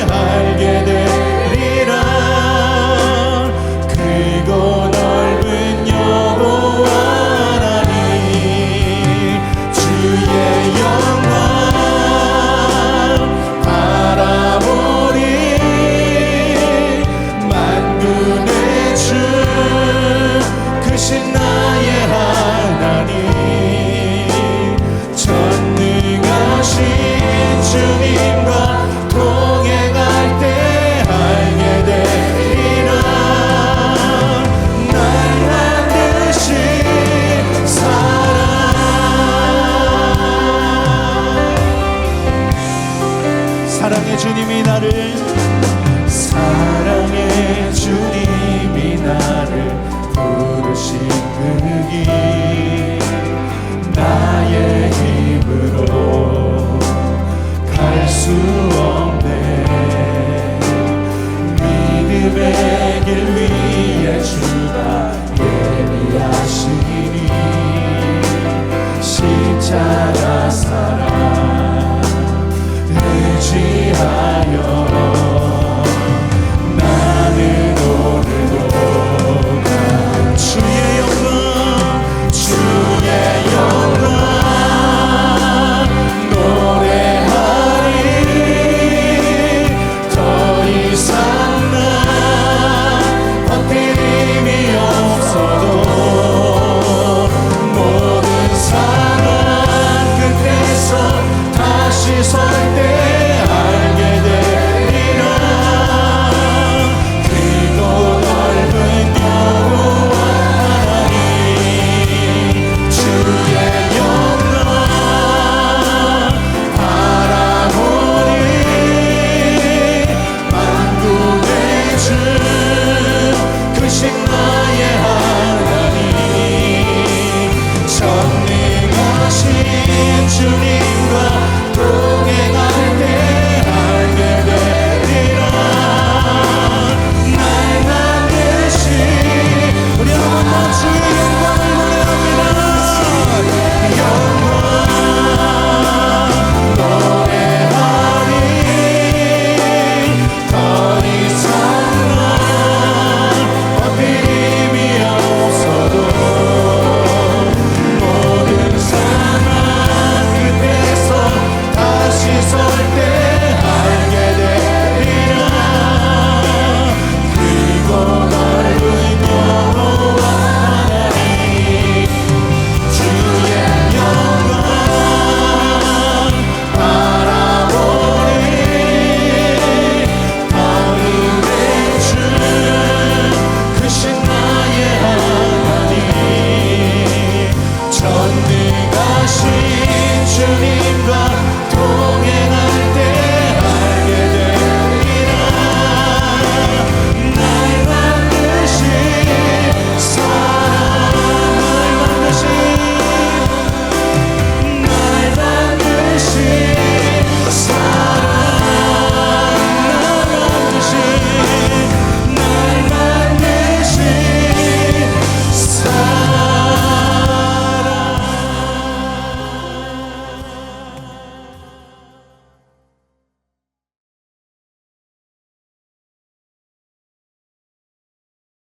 Speaker 2: 알게 되리라. 크고 넓은 여호와라니. 주의 영광 바라보리. 만군의 주 크신 나의 하나님. 전능하신 주님과 동행할 때 알게 되리라. 날 만드신 사랑. 사랑의 주님이 나를 부르신 그 길,